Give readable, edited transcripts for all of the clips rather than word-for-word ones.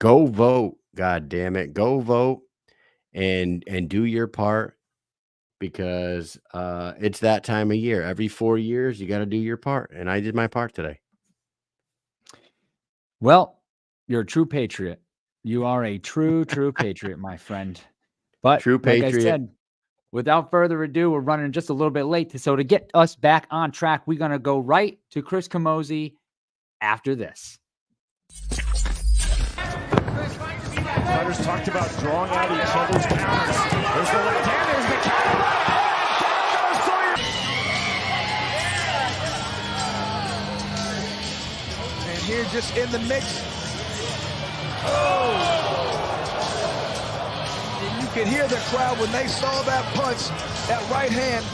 Go vote, god damn it. Go vote and do your part because it's that time of year. Every 4 years, you got to do your part, and I did my part today. Well, you're a true patriot. You are a true patriot, my friend. But True like I patriot. said, without further ado, we're running just a little bit late. So to get us back on track, we're going to go right to Chris Camozzi after this. Fighters talked about drawing out each other's counters. There's the left hand, there's the counter. And here just in the mix. Oh! And you could hear the crowd when they saw that punch, that right hand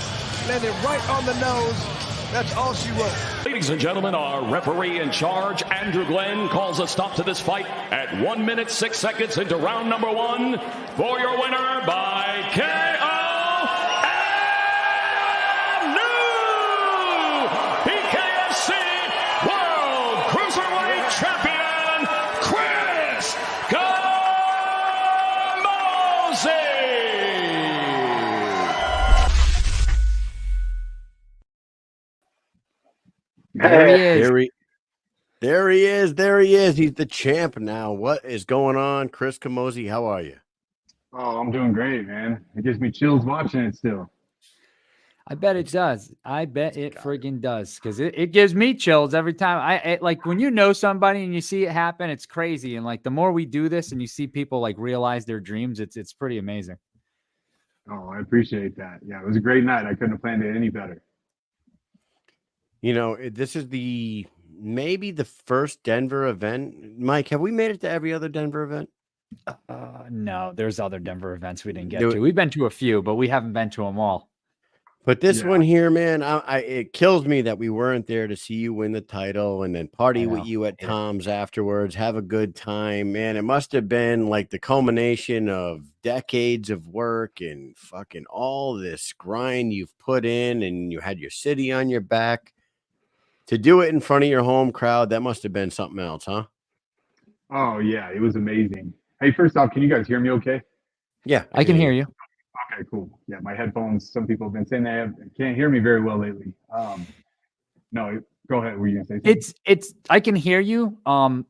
landed right on the nose. That's all she wrote. Ladies and gentlemen, our referee in charge, Andrew Glenn, calls a stop to this fight at 1 minute 6 seconds into round number 1 for your winner by KO and new BKFC World Cruiserweight Champion, Chris Camozzi. There he is. There he is. There he is. He's the champ now. What is going on? Chris Camozzi, how are you? Oh, I'm doing great, man. It gives me chills watching it still. I bet it does. I bet it friggin' does because it gives me chills every time. Like when you know somebody and you see it happen, it's crazy. And like the more we do this and you see people like realize their dreams, it's pretty amazing. Oh, I appreciate that. Yeah, it was a great night. I couldn't have planned it any better. You know, this is maybe the first Denver event. Mike, have we made it to every other Denver event? No, there's other Denver events we didn't get to. We've been to a few, but we haven't been to them all. But this one here, man, it kills me that we weren't there to see you win the title and then party with you at Tom's afterwards, have a good time, man. It must have been like the culmination of decades of work and fucking all this grind you've put in, and you had your city on your back. To do it in front of your home crowd, that must have been something else, huh? Oh, yeah, it was amazing. Hey, first off, can you guys hear me okay? Yeah, I can hear you. Okay, cool. Yeah, my headphones, some people have been saying they can't hear me very well lately. No, go ahead. Were you going to say something? I can hear you.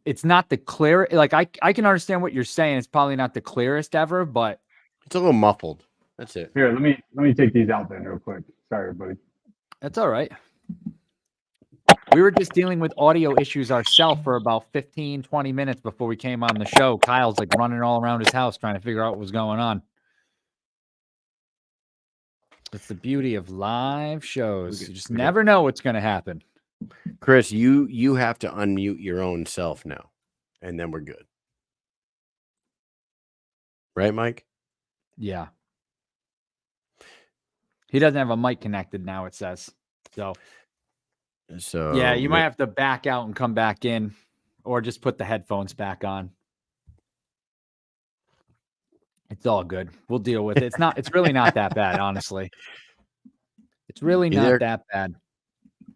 It's not the clear. Like I can understand what you're saying. It's probably not the clearest ever, but it's a little muffled. That's it. Here, let me take these out then real quick. Sorry, everybody. That's all right. We were just dealing with audio issues ourselves for about 15, 20 minutes before we came on the show. Kyle's like running all around his house trying to figure out what was going on. It's the beauty of live shows. You just never know what's going to happen. Chris, you have to unmute your own self now, and then we're good. Right, Mike? Yeah. He doesn't have a mic connected now, it says. So yeah, you might have to back out and come back in, or just put the headphones back on. It's all good. We'll deal with it. It's really not that bad, honestly. It's really not that bad.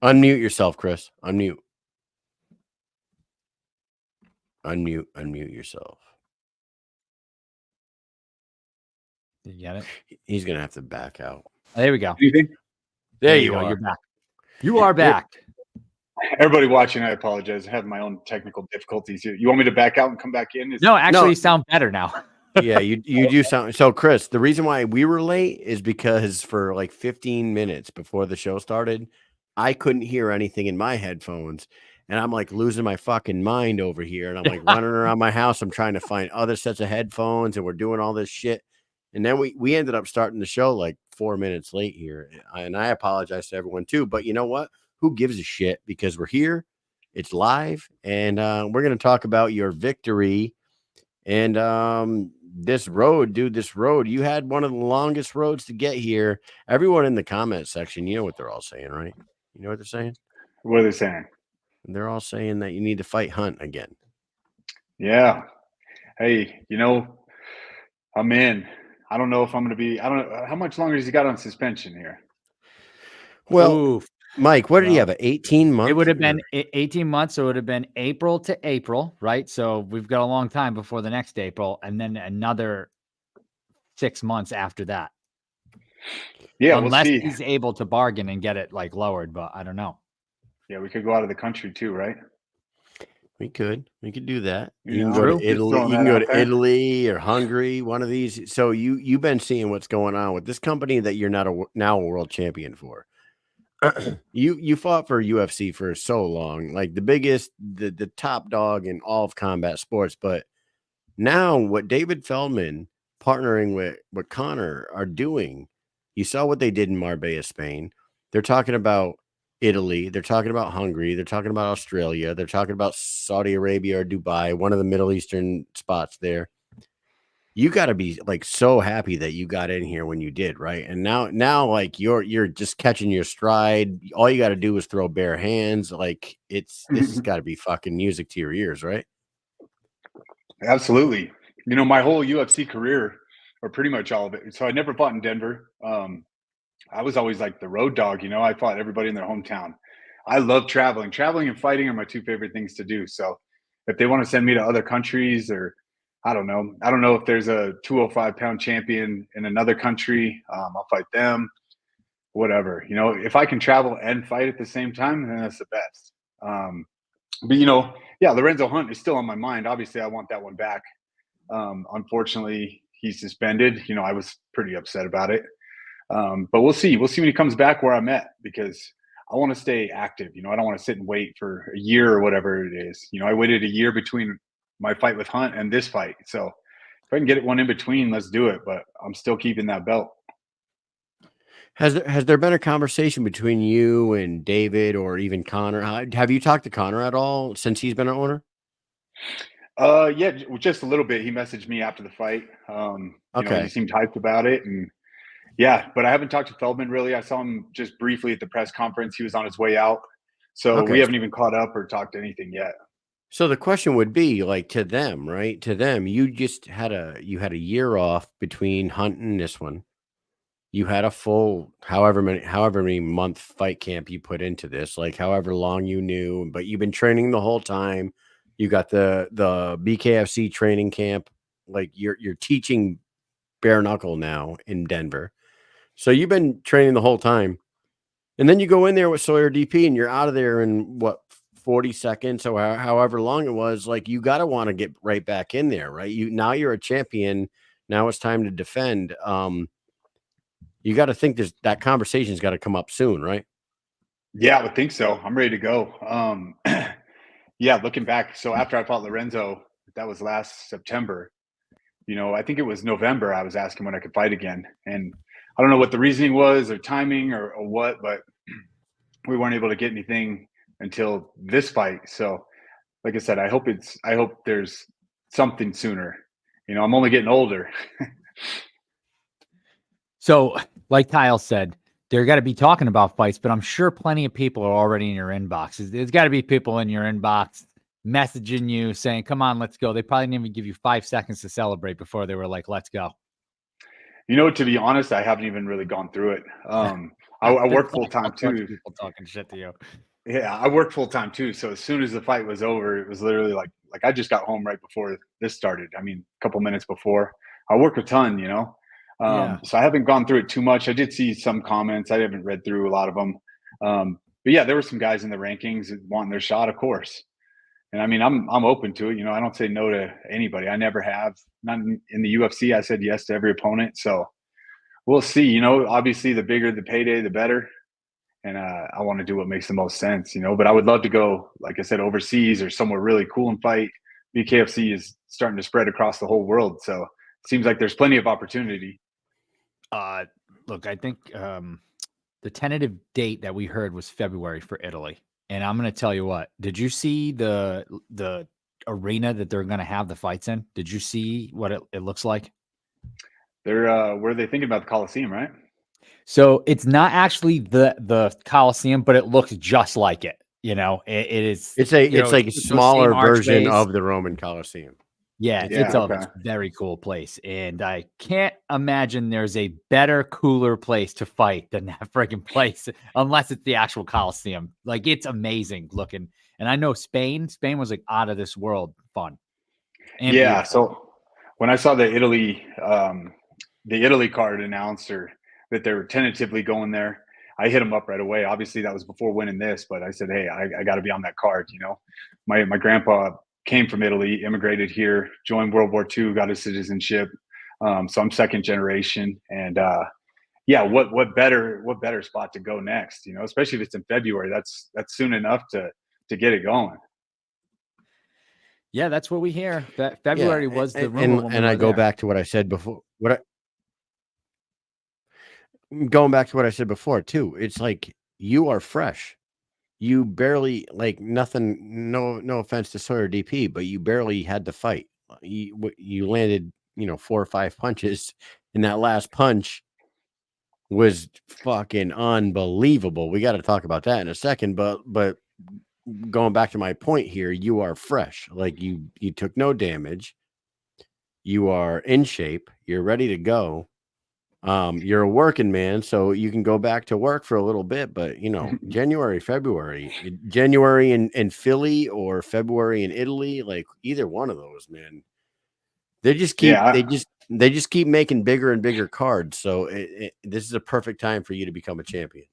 Unmute yourself, Chris. Unmute yourself. Did you get it? He's gonna have to back out. There we go. There you are. You're back. You are back. Everybody watching, I apologize. I have my own technical difficulties here. You want me to back out and come back in? No, actually, you sound better now. Yeah, you do sound. So, Chris, the reason why we were late is because for like 15 minutes before the show started, I couldn't hear anything in my headphones. And I'm like losing my fucking mind over here. And I'm like running around my house. I'm trying to find other sets of headphones, and we're doing all this shit. And then we ended up starting the show like 4 minutes late here. And I apologize to everyone too. But you know what? Who gives a shit? Because we're here. It's live. And we're going to talk about your victory. And this road, you had one of the longest roads to get here. Everyone in the comment section, you know what they're all saying, right? You know what they're saying? What are they saying? They're all saying that you need to fight Hunt again. Yeah. Hey, I'm in. I don't know. How much longer has he got on suspension here? Well, Mike, what did he have? 18 months? It would have been 18 months. So it would have been April to April, right? So we've got a long time before the next April, and then another 6 months after that. Yeah, unless we'll see. he's able to bargain and get it like lowered, but I don't know. Yeah, we could go out of the country too, right? We could do that. You You can know, go to just Italy. throwing You can that go out to there. Italy or Hungary. One of these. So you've been seeing what's going on with this company that you're not now a world champion for. You fought for UFC for so long, like the biggest, the top dog in all of combat sports. But now what David Feldman partnering with Conor are doing, you saw what they did in Marbella, Spain. They're talking about Italy. They're talking about Hungary. They're talking about Australia. They're talking about Saudi Arabia or Dubai, one of the Middle Eastern spots there. You got to be like so happy that you got in here when you did, right? And now like you're just catching your stride. All you got to do is throw bare hands. Like this has got to be fucking music to your ears, right? Absolutely. You know, my whole UFC career, or pretty much all of it. So I never fought in Denver. I was always like the road dog. You know, I fought everybody in their hometown. I love traveling. Traveling and fighting are my two favorite things to do. So if they want to send me to other countries, or I don't know if there's a 205-pound champion in another country, I'll fight them, whatever. You know, if I can travel and fight at the same time, then that's the best. But, you know, yeah, Lorenzo Hunt is still on my mind. Obviously, I want that one back. Unfortunately, he's suspended. You know, I was pretty upset about it. But we'll see. We'll see when he comes back where I'm at, because I want to stay active. You know, I don't want to sit and wait for a year or whatever it is. You know, I waited a year between my fight with Hunt and this fight. So if I can get one in between, let's do it. But I'm still keeping that belt. Has there been a conversation between you and David or even Conor? Have you talked to Conor at all since he's been an owner? Yeah, just a little bit. He messaged me after the fight. You know, he seemed hyped about it, and yeah, but I haven't talked to Feldman really. I saw him just briefly at the press conference. He was on his way out, so we haven't even caught up or talked anything yet. So the question would be, like, to them, right? To them, you just had a year off between Hunt and this one. You had a full however many month fight camp you put into this, like however long you knew, but you've been training the whole time. You got the BKFC training camp, like you're teaching bare knuckle now in Denver. So you've been training the whole time. And then you go in there with Sawyer DP and you're out of there in what, 40 seconds or however long it was. Like, you got to want to get right back in there, right? Now you're a champion. Now it's time to defend. You got to think that conversation's got to come up soon, right? Yeah, I would think so. I'm ready to go. Yeah, looking back. So after I fought Lorenzo, that was last September. You know, I think it was November. I was asking when I could fight again. And I don't know what the reasoning was or timing or what, but we weren't able to get anything until this fight. So like I said, I hope there's something sooner. You know, I'm only getting older. So, like Kyle said, they're got to be talking about fights, but I'm sure plenty of people are already in your inboxes. There's got to be people in your inbox messaging you saying, come on, let's go. They probably didn't even give you 5 seconds to celebrate before they were like, let's go. You know, to be honest, I haven't even really gone through it. I work full time too. People talking shit to you. Yeah, I work full time too. So as soon as the fight was over, it was literally like I just got home right before this started. I mean, a couple minutes before. I work a ton, you know. So I haven't gone through it too much. I did see some comments. I haven't read through a lot of them. But yeah, there were some guys in the rankings wanting their shot, of course. And I mean, I'm open to it. You know, I don't say no to anybody. I never have. Not in the UFC. I said yes to every opponent. So we'll see. You know, obviously, the bigger the payday, the better. And I want to do what makes the most sense. You know, but I would love to go, like I said, overseas or somewhere really cool and fight. BKFC is starting to spread across the whole world. So it seems like there's plenty of opportunity. Look, I think the tentative date that we heard was February for Italy. And I'm going to tell you what, did you see the arena that they're going to have the fights in? Did you see what it looks like? They're where are they thinking about the Coliseum, right? So it's not actually the Coliseum, but it looks just like it. You know, it is. It's like a smaller version of the Roman Coliseum. Yeah, Yeah, it's a okay. very cool place, and I can't imagine there's a better, cooler place to fight than that freaking place, unless it's the actual Coliseum. Like, it's amazing looking, and I know Spain was like out of this world fun and Yeah. beautiful. So when I saw the Italy card announcer that they were tentatively going there, I hit him up right away. Obviously, that was before winning this, but I said, "Hey, I got to be on that card." You know, my grandpa came from Italy, immigrated here, joined World War II, got his citizenship. So I'm second generation, and yeah, what better spot to go next? You know, especially if it's in February. That's soon enough to get it going. Yeah, that's what we hear. February was the rumor when we and were I go there. back to what I said before. Going back to what I said before too. It's like you are fresh. You barely like nothing. No offense to Sawyer DP, but you barely had to fight. You landed 4 or 5 punches, and that last punch was fucking unbelievable. We got to talk about that in a second, but going back to my point here, you are fresh. Like you took no damage. You are in shape. You're ready to go. You're a working man, so you can go back to work for a little bit, but January, February in Philly or February in Italy, like either one of those, man. They just keep they just keep making bigger and bigger cards. So this is a perfect time for you to become a champion.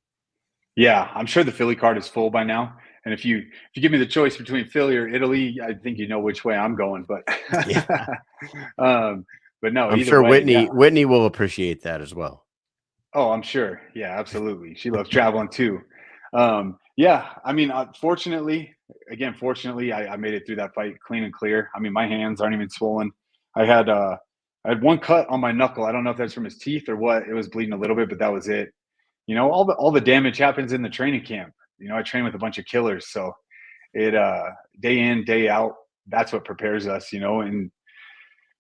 Yeah, I'm sure the Philly card is full by now. And if you give me the choice between Philly or Italy, I think you know which way I'm going. But Yeah. but no, I'm either sure way, yeah. Whitney will appreciate that as well. Oh, I'm sure. Yeah, absolutely. She loves traveling too. Yeah, I mean, fortunately, I made it through that fight clean and clear. I mean, my hands aren't even swollen. I had one cut on my knuckle. I don't know if that's from his teeth or what. It was bleeding a little bit, but that was it. You know, all the damage happens in the training camp. You know, I train with a bunch of killers, so it day in, day out, that's what prepares us, and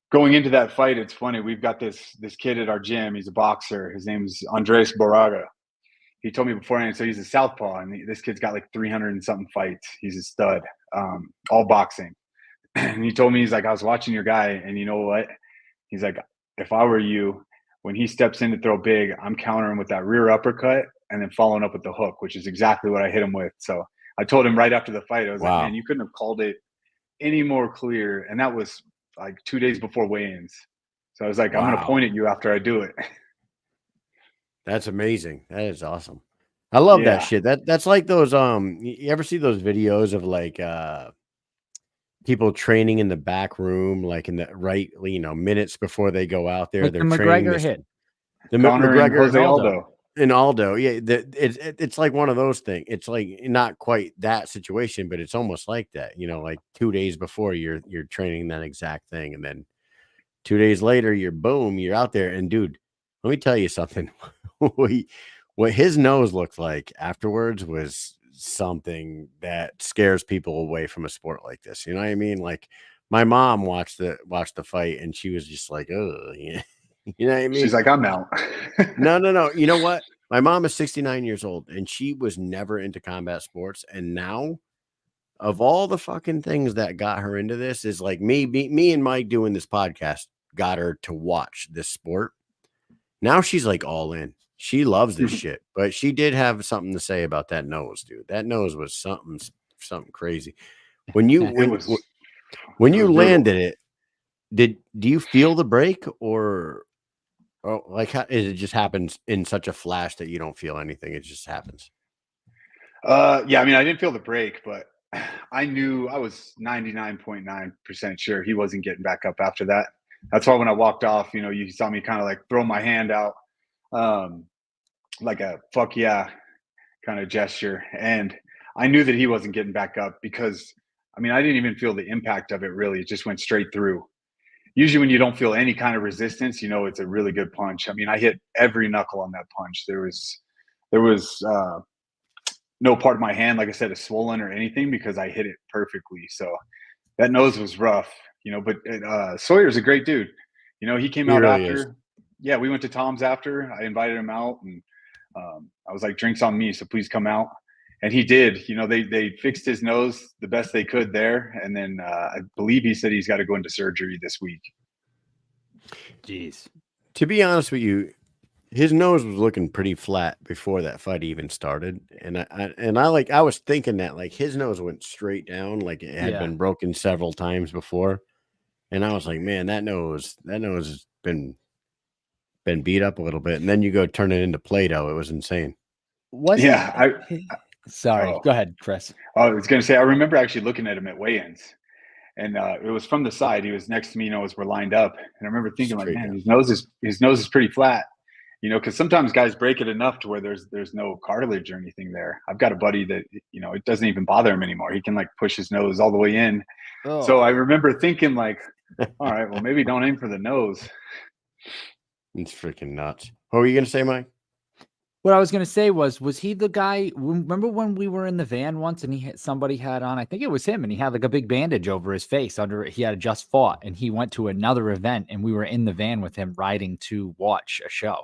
going into that fight, it's funny. We've got this kid at our gym. He's a boxer. His name's Andres Boraga. He told me beforehand, so he's a southpaw, and this kid's got like 300 and something fights. He's a stud, all boxing. And he told me, he's like, I was watching your guy, and you know what? He's like, if I were you, when he steps in to throw big, I'm countering with that rear uppercut and then following up with the hook, which is exactly what I hit him with. So I told him right after the fight, I was like, man, you couldn't have called it any more clear. And that was like 2 days before weigh-ins. So I was like, I'm going to point at you after I do it. That's amazing. That is awesome. I love that shit. That's like those you ever see those videos of like people training in the back room, like in the minutes before they go out there, Like they're the training McGregor hit. The Conor McGregor and Jose Aldo. And Aldo, yeah, it's like one of those things. It's like not quite that situation, but it's almost like that. Like 2 days before you're training that exact thing, and then 2 days later, you're out there. And dude, let me tell you something. What his nose looked like afterwards was something that scares people away from a sport like this. You know what I mean? Like my mom watched the fight, and she was just like, oh, yeah. You know what I mean? She's like, I'm out. No. You know what? My mom is 69 years old, and she was never into combat sports. And now, of all the fucking things that got her into this, is like me and Mike doing this podcast got her to watch this sport. Now she's like all in. She loves this shit, but she did have something to say about that nose, dude. That nose was something crazy. When you landed it, do you feel the break or like how, it just happens in such a flash that you don't feel anything? It just happens. Yeah, I mean, I didn't feel the break, but I knew, I was 99.9% sure he wasn't getting back up after that. That's why when I walked off, you saw me kind of like throw my hand out, like a fuck yeah kind of gesture. And I knew that he wasn't getting back up because, I mean, I didn't even feel the impact of it really. It just went straight through. Usually when you don't feel any kind of resistance, it's a really good punch. I mean, I hit every knuckle on that punch. There was no part of my hand, like I said, is swollen or anything because I hit it perfectly. So that nose was rough, but Sawyer's a great dude. He came out really after. Is. Yeah, we went to Tom's after. I invited him out, and I was like, drinks on me, so please come out. And he did. You know, they fixed his nose the best they could there, and then I believe he said he's got to go into surgery this week. Jeez. To be honest with you, his nose was looking pretty flat before that fight even started, and I was thinking that like his nose went straight down, like it had been broken several times before, and I was like, man, that nose has been beat up a little bit, and then you go turn it into Play-Doh. It was insane. Sorry, go ahead, Chris. I was going to say, I remember actually looking at him at weigh-ins, and it was from the side. He was next to me, you know, as we're lined up, and I remember thinking, like, man, his nose is pretty flat, you know, because sometimes guys break it enough to where there's no cartilage or anything there. I've got a buddy that, you know, it doesn't even bother him anymore. He can like push his nose all the way in. Oh. So I remember thinking, like, all right, well, maybe don't aim for the nose. It's freaking nuts. What were you going to say, Mike? What I was going to say was he the guy? Remember when we were in the van once and somebody had on, I think it was him, and he had like a big bandage over his face he had just fought, and he went to another event, and we were in the van with him riding to watch a show.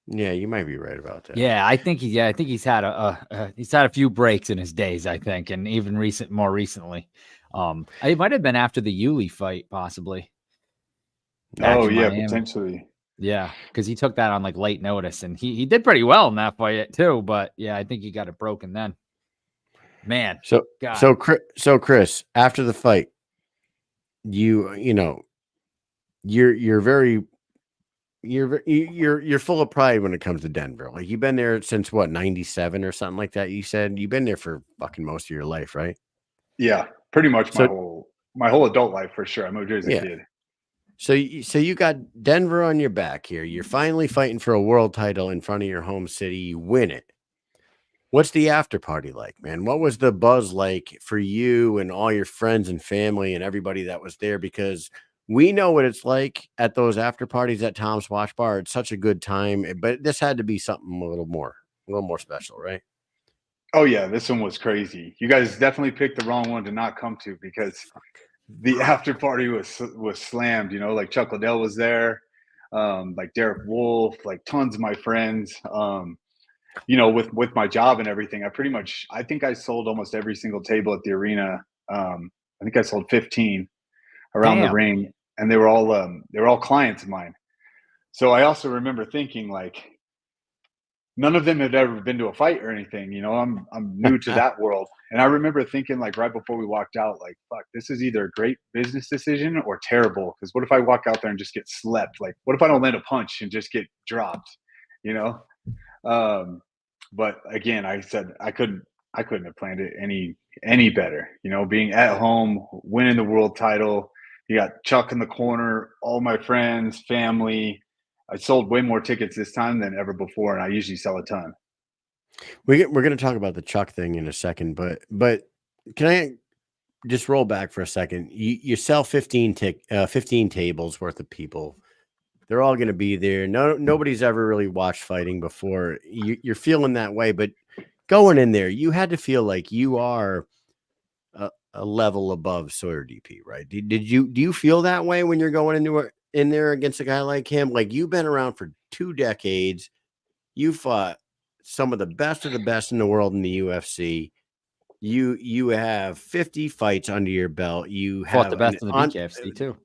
Yeah, you might be right about that. Yeah, I think he's had a few breaks in his days, I think, and even more recently. It might have been after the Yuli fight, possibly. Oh yeah, Miami. Potentially. Yeah, because he took that on like late notice, and he did pretty well in that fight too. But yeah, I think he got it broken then. Man, so Chris, after the fight, you know, you're full of pride when it comes to Denver. Like you've been there since what, 97 or something like that. You said you've been there for fucking most of your life, right? Yeah, pretty much my whole adult life for sure. I moved here as a kid. So you got Denver on your back here. You're finally fighting for a world title in front of your home city. You win it. What's the after party like, man? What was the buzz like for you and all your friends and family and everybody that was there? Because we know what it's like at those after parties at Tom's Watch Bar. It's such a good time, but this had to be something a little more special, right? Oh yeah, this one was crazy. You guys definitely picked the wrong one to not come to, because the after party was slammed, you know, like Chuck Liddell was there, like Derek Wolf, like tons of my friends, you know, with my job and everything. I think I sold almost every single table at the arena. I think I sold 15 around the ring, and they were all clients of mine. So I also remember thinking, like, none of them had ever been to a fight or anything, you know. I'm new to that world. And I remember thinking, like, right before we walked out, like, fuck, this is either a great business decision or terrible. Because what if I walk out there and just get slept? Like, what if I don't land a punch and just get dropped, you know? But again, I said I couldn't have planned it any better, you know, being at home, winning the world title. You got Chuck in the corner, all my friends, family. I sold way more tickets this time than ever before, and I usually sell a ton. We're going to talk about the Chuck thing in a second, but can I just roll back for a second? You sell 15 tables worth of people. They're all going to be there. Nobody's ever really watched fighting before. You're feeling that way, but going in there, you had to feel like you are a level above Sawyer DP, right? Do you feel that way when you're going in there against a guy like him? Like, you've been around for 2 decades. You fought some of the best in the world in the UFC. You have 50 fights under your belt. You fought have the best in the BKFC too,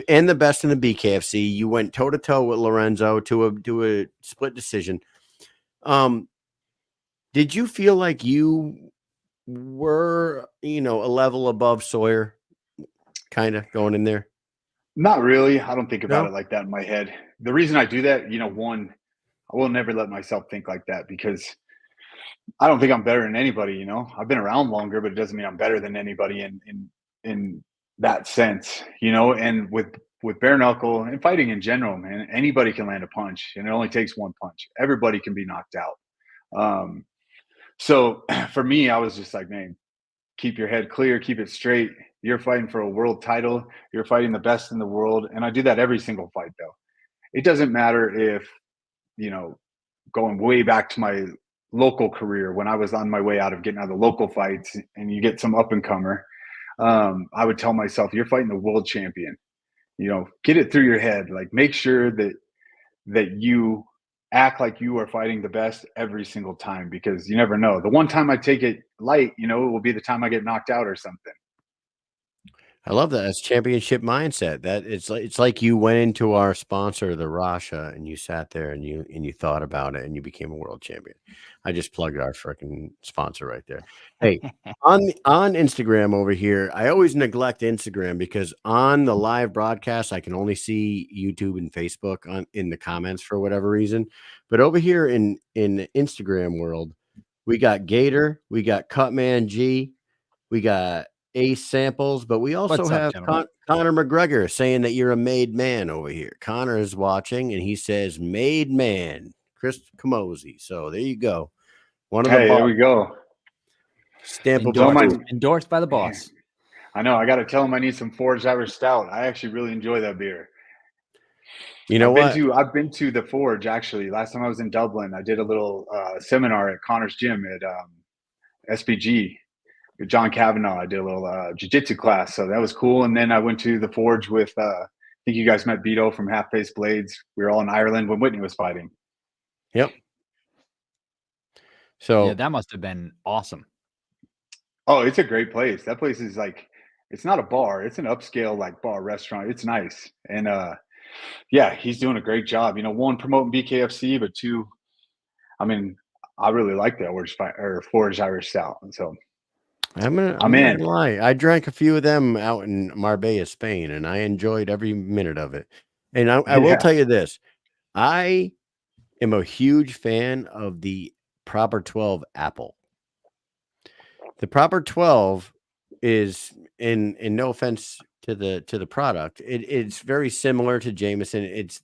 and the best in the BKFC. You went toe to toe with Lorenzo to a split decision. Did you feel like you were, you know, a level above Sawyer, kind of going in there? Not really. I don't think about it like that in my head. The reason I do that, you know, one, I will never let myself think like that, because I don't think I'm better than anybody. You know, I've been around longer, but it doesn't mean I'm better than anybody in that sense, you know. And with bare knuckle and fighting in general, man, anybody can land a punch, and it only takes one punch. Everybody can be knocked out. So for me, I was just like, man, keep your head clear, keep it straight. You're fighting for a world title. You're fighting the best in the world. And I do that every single fight, though. It doesn't matter if, you know, going way back to my local career, when I was on my way out of getting out of the local fights, and you get some up and comer, I would tell myself, you're fighting the world champion. You know, get it through your head. Like, make sure that you act like you are fighting the best every single time, because you never know. The one time I take it light, it will be the time I get knocked out or something. I love that. That's championship mindset. That it's like you went into our sponsor, the Rasha, and you sat there and you thought about it and you became a world champion. I just plugged our freaking sponsor right there. Hey, on Instagram over here, I always neglect Instagram because on the live broadcast I can only see YouTube and Facebook in the comments for whatever reason. But over here in the Instagram world, we got Gator, we got Cutman G, we got Ace Samples, but we also What's up, have gentlemen? Connor McGregor saying that you're a made man over here. Connor is watching and he says, made man, Chris Camozzi. So there you go. One of the Hey, there we go. Stamp of Endorsed by the boss. I know. I got to tell him I need some Forged Irish Stout. I actually really enjoy that beer. You know what? I've been to the Forge, actually. Last time I was in Dublin, I did a little seminar at Connor's gym at SBG. With John Kavanaugh, I did a little jiu-jitsu class, so that was cool. And then I went to the Forge with, I think you guys met Beto from Half Face Blades. We were all in Ireland when Whitney was fighting. Yep. So yeah, that must have been awesome. Oh, it's a great place. That place is like, it's not a bar. It's an upscale like bar restaurant. It's nice. And yeah, he's doing a great job. One, promoting BKFC, but two, I mean, I really like the Forged Irish Stout. And so I'm not gonna lie. I drank a few of them out in Marbella, Spain, and I enjoyed every minute of it. And I will tell you this. I am a huge fan of the Proper 12 apple. The Proper 12 is, in no offense to the product, it's very similar to Jameson. It's,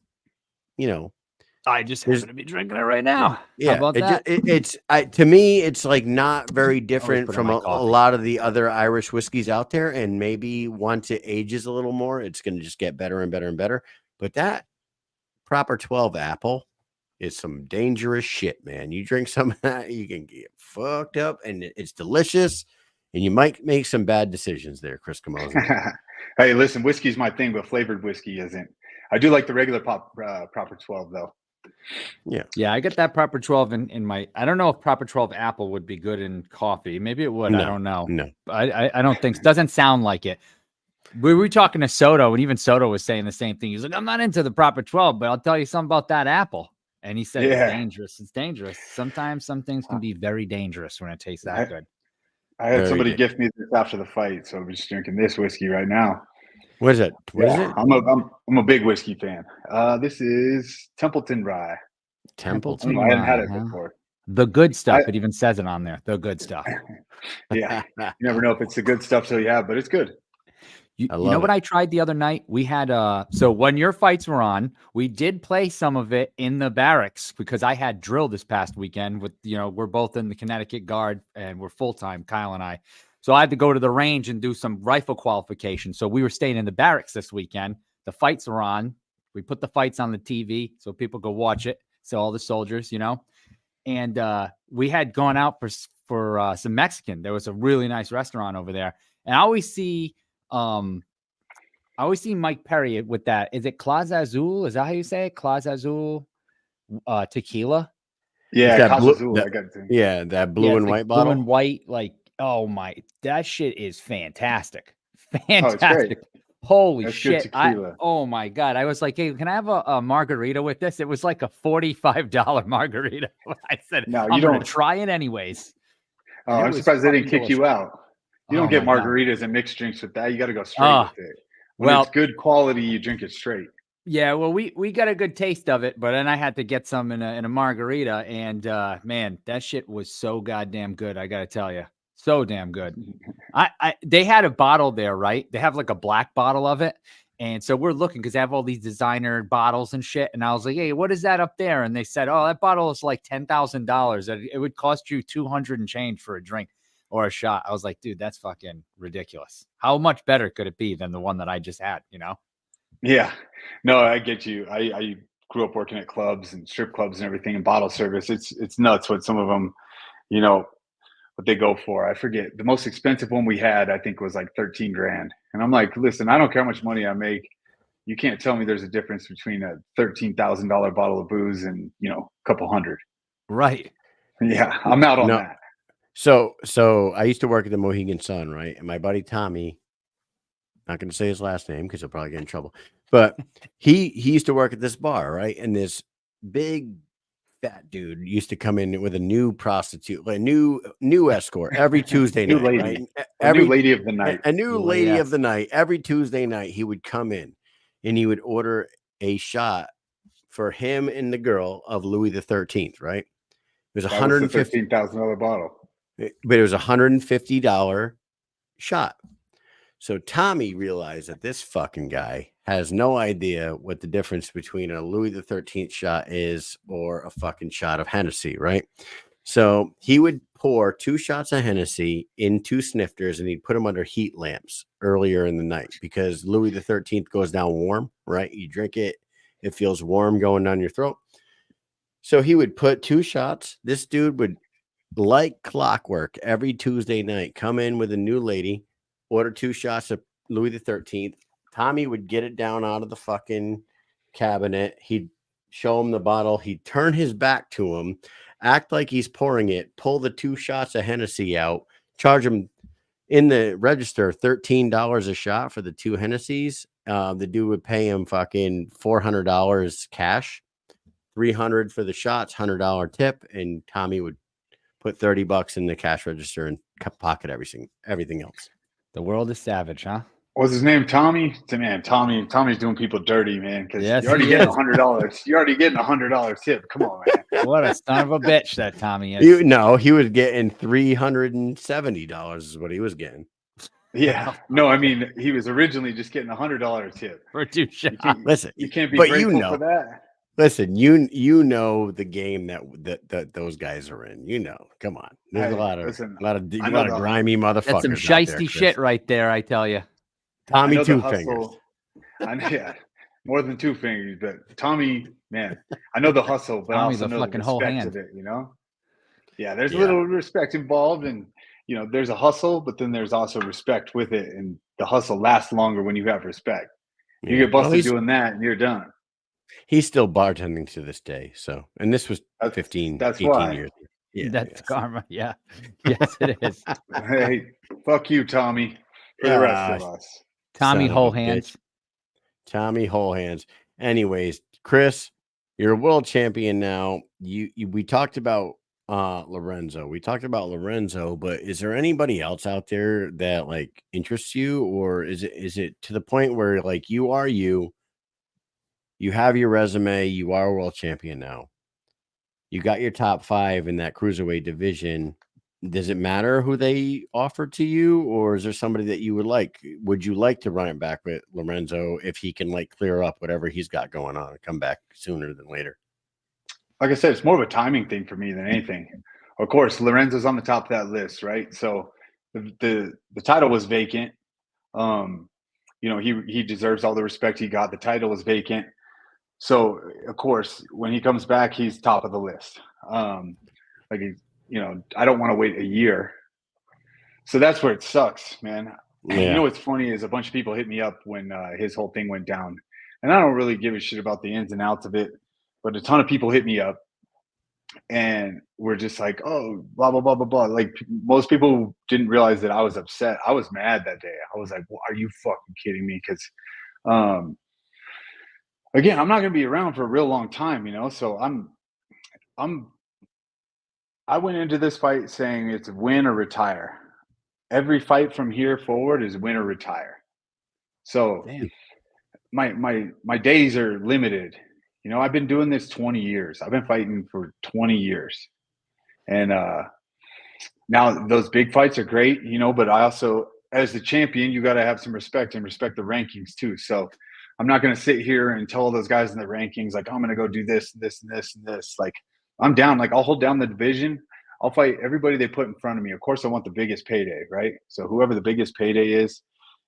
I just happen to be drinking it right now. Yeah, how about that? To me, it's like not very different put in from my a coffee. lot of the other Irish whiskeys out there. And maybe once it ages a little more, it's going to just get better and better and better. But that Proper 12 apple is some dangerous shit, man. You drink some of that, you can get fucked up, and it's delicious. And you might make some bad decisions there, Chris Camozzi. Hey, listen, whiskey's my thing, but flavored whiskey isn't. I do like the regular Proper 12, though. Yeah, I get that Proper 12 in my. I don't know if Proper 12 apple would be good in coffee. Maybe it would. No, I don't know. No, I don't think. Doesn't sound like it. We were talking to Soto, and even Soto was saying the same thing. He's like, I'm not into the Proper 12, but I'll tell you something about that apple. And he said, It's dangerous. It's dangerous. Sometimes some things can be very dangerous when it tastes that good. I had somebody gift me this after the fight, so I'm just drinking this whiskey right now. What is it? What is it? I'm a big whiskey fan. This is Templeton Rye. Templeton. I hadn't had it before. The good stuff. It even says it on there. The good stuff. Yeah. You never know if it's the good stuff till you have, but it's good. You know what I tried the other night? We had so when your fights were on, we did play some of it in the barracks because I had drill this past weekend with, we're both in the Connecticut Guard and we're full-time, Kyle and I. So I had to go to the range and do some rifle qualification. So we were staying in the barracks this weekend. The fights were on. We put the fights on the TV so people go watch it. So all the soldiers, and we had gone out for some Mexican. There was a really nice restaurant over there. And I always see Mike Perry with that. Is it Claz Azul? Is that how you say it? Claz Azul tequila? Yeah, that blue, that blue and white bottle. Blue and white, oh my, that shit is fantastic. Fantastic. Holy shit. Oh my God. I was like, hey, can I have a margarita with this? It was like a $45 margarita. I said, no, I'm going to try it anyways. Oh, I'm surprised they didn't kick you out. You don't get margaritas and mixed drinks with that. You got to go straight with it. When it's good quality, you drink it straight. Yeah, well, we got a good taste of it, but then I had to get some in a margarita, and man, that shit was so goddamn good. I got to tell you. So damn good. They had a bottle there, right? They have like a black bottle of it. And so we're looking because they have all these designer bottles and shit. And I was like, hey, what is that up there? And they said, oh, that bottle is like $10,000. It would cost you $200 and change for a drink or a shot. I was like, dude, that's fucking ridiculous. How much better could it be than the one that I just had, Yeah. No, I get you. I grew up working at clubs and strip clubs and everything and bottle service. It's nuts what some of them, what they go for. I forget. The most expensive one we had, I think, was like 13 grand. And I'm like, listen, I don't care how much money I make. You can't tell me there's a difference between a $13,000 bottle of booze and, you know, a couple hundred. Right. Yeah, I'm out on No. that. So I used to work at the Mohegan Sun, right? And my buddy Tommy, not going to say his last name because he'll probably get in trouble, but he used to work at this bar, right? And this big fat dude used to come in with a new prostitute, a new escort every Tuesday New night, lady. right? A new lady of the night. A new lady Yes. of the night. Every Tuesday night, he would come in and he would order a shot for him and the girl of Louis the 13th, right? It was That was the $150, $13,000 bottle. but it was $150 shot. So Tommy realized that this fucking guy has no idea what the difference between a Louis the 13th shot is or a fucking shot of Hennessy, right? So he would pour 2 shots of Hennessy in 2 snifters and he'd put them under heat lamps earlier in the night because Louis the 13th goes down warm, right? You drink it, it feels warm going down your throat. So he would put 2 shots. This dude would, like clockwork, every Tuesday night come in with a new lady, order 2 shots of Louis the 13th. Tommy would get it down out of the fucking cabinet. He'd show him the bottle. He'd turn his back to him, act like he's pouring it, pull the 2 shots of Hennessy out, charge him in the register $13 a shot for the 2 Hennessy's. The dude would pay him fucking $400 cash, $300 for the shots, $100 tip, and Tommy would put $30 in the cash register and pocket everything else. The world is savage, huh? What's his name? Tommy? Man, Tommy's doing people dirty, man. Because Yes, you're already he getting is. $100. You're already getting $100 tip. Come on, man. What a son of a bitch that Tommy is. He was getting $370 is what he was getting. Yeah. No, I mean, he was originally just getting $100 tip. For 2 shots. Listen, You can't be but grateful you know, for that. listen, you know the game that those guys are in. You know, come on. There's Hey, a lot of listen, a lot of I know the- grimy motherfuckers. That's some out there, shiesty Chris. shit right there, I tell you. Tommy I know the 2 hustle. fingers. Yeah, more than 2 fingers, but Tommy, man, I know the hustle, but I Tommy's also a know fucking the whole respect hand. of it, you know? Yeah, there's a Yeah. little respect involved, and, you know, there's a hustle, but then there's also respect with it, and the hustle lasts longer when you have respect. You Yeah. get Well, busted doing that, and you're done. he's still bartending to this day. So, and this was That's- 15, that's 18 why. years. Yeah, That's yeah. karma. Yeah. Yes, it is. Hey, fuck you, Tommy, for the rest of us. Tommy Son of a whole bitch. hands. Tommy whole hands. Anyways, Chris, you're a world champion now. We talked about Lorenzo. We talked about Lorenzo, but is there anybody else out there that like interests you, or is it to the point where like you have your resume, you are a world champion now. You got your top 5 in that cruiserweight division. Does it matter who they offer to you, or is there somebody that you would like? Would you like to run it back with Lorenzo if he can like clear up whatever he's got going on and come back sooner than later? Like I said, it's more of a timing thing for me than anything. Of course, Lorenzo's on the top of that list, right? So the title was vacant. You know, he deserves all the respect he got. The title was vacant. So of course, when he comes back, he's top of the list. You know, I don't want to wait a year. So that's where it sucks, man. Yeah. You know what's funny is a bunch of people hit me up when his whole thing went down. And I don't really give a shit about the ins and outs of it, but a ton of people hit me up and were just like, oh, blah, blah, blah, blah, blah. Like most people didn't realize that I was upset. I was mad that day. I was like, well, are you fucking kidding me? Because again, I'm not going to be around for a real long time, you know? So I went into this fight saying it's win or retire. Every fight from here forward is win or retire. So Damn. my days are limited. You know, I've been doing this 20 years. I've been fighting for 20 years. And now those big fights are great, you know, but I also, as the champion, you got to have some respect and respect the rankings too. So I'm not going to sit here and tell those guys in the rankings, like, I'm going to go do this, this, and this, and this. Like, I'm down. Like, I'll hold down the division. I'll fight everybody they put in front of me. Of course, I want the biggest payday, right? So whoever the biggest payday is,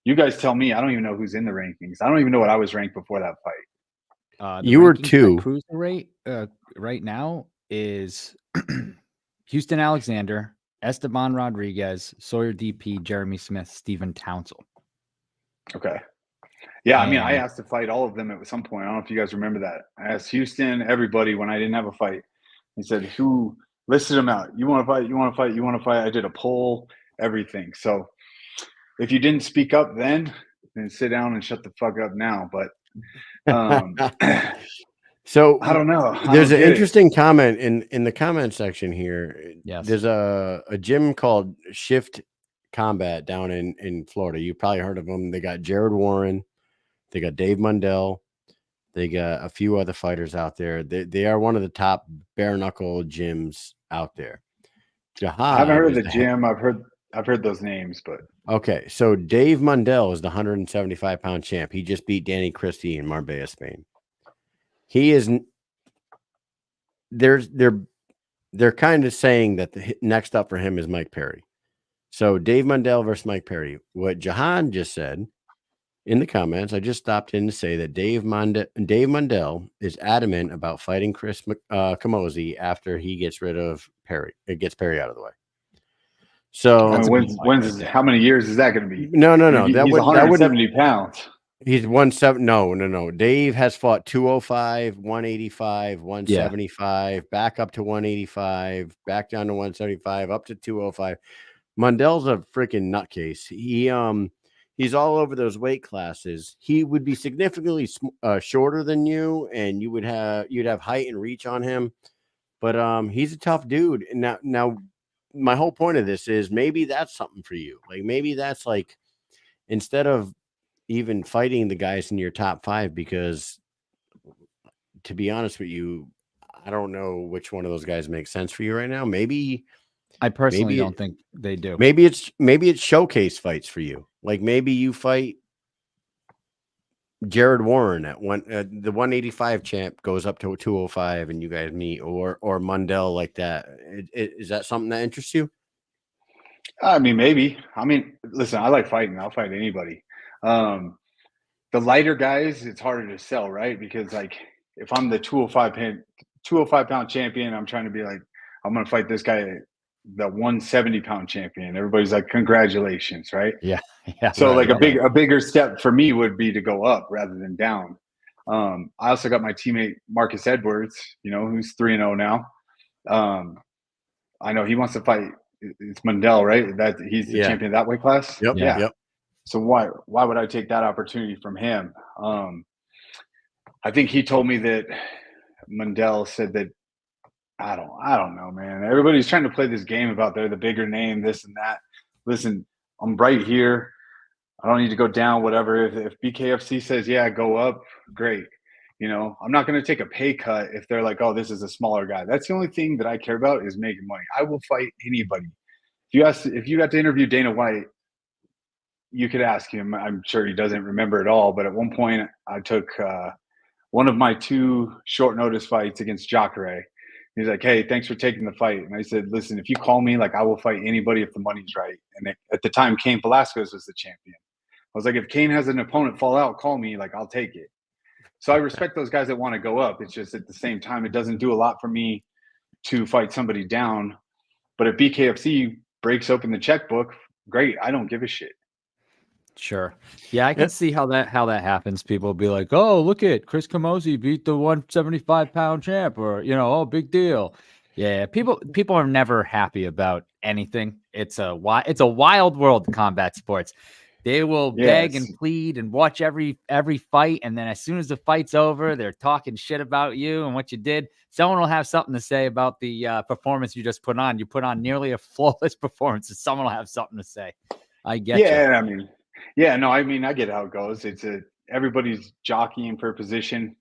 you guys tell me. I don't even know who's in the rankings. I don't even know what I was ranked before that fight. The You were rankings 2. at cruiserweight right now is Houston Alexander, Esteban Rodriguez, Sawyer DP, Jeremy Smith, Steven Townsend. Okay. Yeah, I mean, I asked to fight all of them at some point. I don't know if you guys remember that. I asked Houston, everybody, when I didn't have a fight. He said, who listed them out? You want to fight? You want to fight? You want to fight? I did a poll, everything. So if you didn't speak up then sit down and shut the fuck up now. But so I don't know. There's an interesting comment in the comment section here. Yes. There's a gym called Shift Combat down in Florida. You probably heard of them. They got Jared Warren. They got Dave Mundell. They got a few other fighters out there. They are one of the top bare knuckle gyms out there. Jahan, I haven't heard of the gym. I've heard those names, but okay. So Dave Mundell is the 175-pound champ. He just beat Danny Christie in Marbella, Spain. He is. They're kind of saying that the next up for him is Mike Perry. So Dave Mundell versus Mike Perry. What Jahan just said in the comments, I just stopped in to say that Dave Mundell is adamant about fighting Chris Camozzi after he gets rid of Perry. It gets Perry out of the way. So when's how many years is that going to be? No. He's 170 pounds. He's 170. No. Dave has fought 205, 185, 175, back up to 185, back down to 175, up to 205. Mundell's a freaking nutcase. He's all over those weight classes. He would be significantly shorter than you, and you'd have height and reach on him. But he's a tough dude. And now my whole point of this is maybe that's something for you. Like maybe that's like instead of even fighting the guys in your top 5, because to be honest with you, I don't know which one of those guys makes sense for you right now. I personally don't think they do. Maybe it's showcase fights for you. Like maybe you fight Jared Warren at the 185 champ goes up to 205 and you guys meet, or Mundell like that. Is that something that interests you? I mean, maybe. I mean, listen, I like fighting. I'll fight anybody. The lighter guys, it's harder to sell, right? Because like if I'm the 205 pound champion, I'm trying to be like, I'm going to fight this guy, the 170 pound champion. Everybody's like, congratulations, right? Yeah. So like a bigger step for me would be to go up rather than down. I also got my teammate Marcus Edwards, who's 3-0 now. I know he wants to fight. It's Mundell, right? That he's the champion of that weight class. Yep. Yeah. Yep. So why would I take that opportunity from him? I think he told me that Mundell said that I don't know, man. Everybody's trying to play this game about they're the bigger name, this and that. Listen, I'm right here. I don't need to go down, whatever. If BKFC says, yeah, go up, great. I'm not going to take a pay cut if they're like, oh, this is a smaller guy. That's the only thing that I care about is making money. I will fight anybody. If you got to interview Dana White, you could ask him. I'm sure he doesn't remember it all, but at one point I took one of my 2 short notice fights against Jacare. He's like, hey, thanks for taking the fight. And I said, listen, if you call me, like I will fight anybody if the money's right. And at the time, Cain Velasquez was the champion. I was like, if Cain has an opponent fall out, call me, like I'll take it. So I respect those guys that want to go up. It's just at the same time, it doesn't do a lot for me to fight somebody down. But if BKFC breaks open the checkbook, great. I don't give a shit. Sure. Yeah, I can see how that happens. People will be like, oh, look at Chris Camozzi beat the 175-pound champ, or, oh, big deal. Yeah, people are never happy about anything. It's a wild world, combat sports. They will beg and plead and watch every fight, and then as soon as the fight's over, they're talking shit about you and what you did. Someone will have something to say about the performance you just put on. You put on nearly a flawless performance, and someone will have something to say. I get you. Yeah, I mean, I get how it goes. It's everybody's jockeying for position,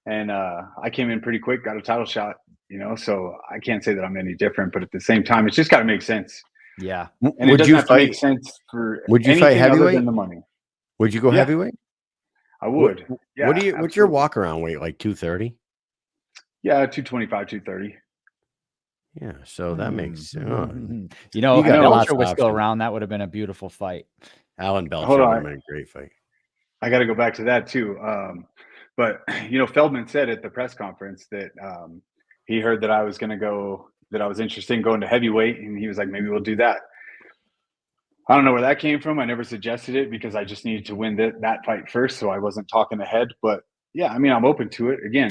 and I came in pretty quick, got a title shot, so I can't say that I'm any different. But at the same time, it's just got to make sense. Yeah, and it doesn't have to make sense for. Would you fight heavyweight? Other than the money. Would you go heavyweight? I would. What's your walk around weight? Like 230? Yeah, 225, 230. Yeah, so that makes if Belcher was still around, that would have been a beautiful fight. Alan Belcher would have been a great fight. I got to go back to that too. But Feldman said at the press conference that he heard that I was going to go, that I was interested in going to heavyweight, and he was like, maybe we'll do that. I don't know where that came from. I never suggested it because I just needed to win that fight first, so I wasn't talking ahead. But yeah, I mean, I'm open to it. Again,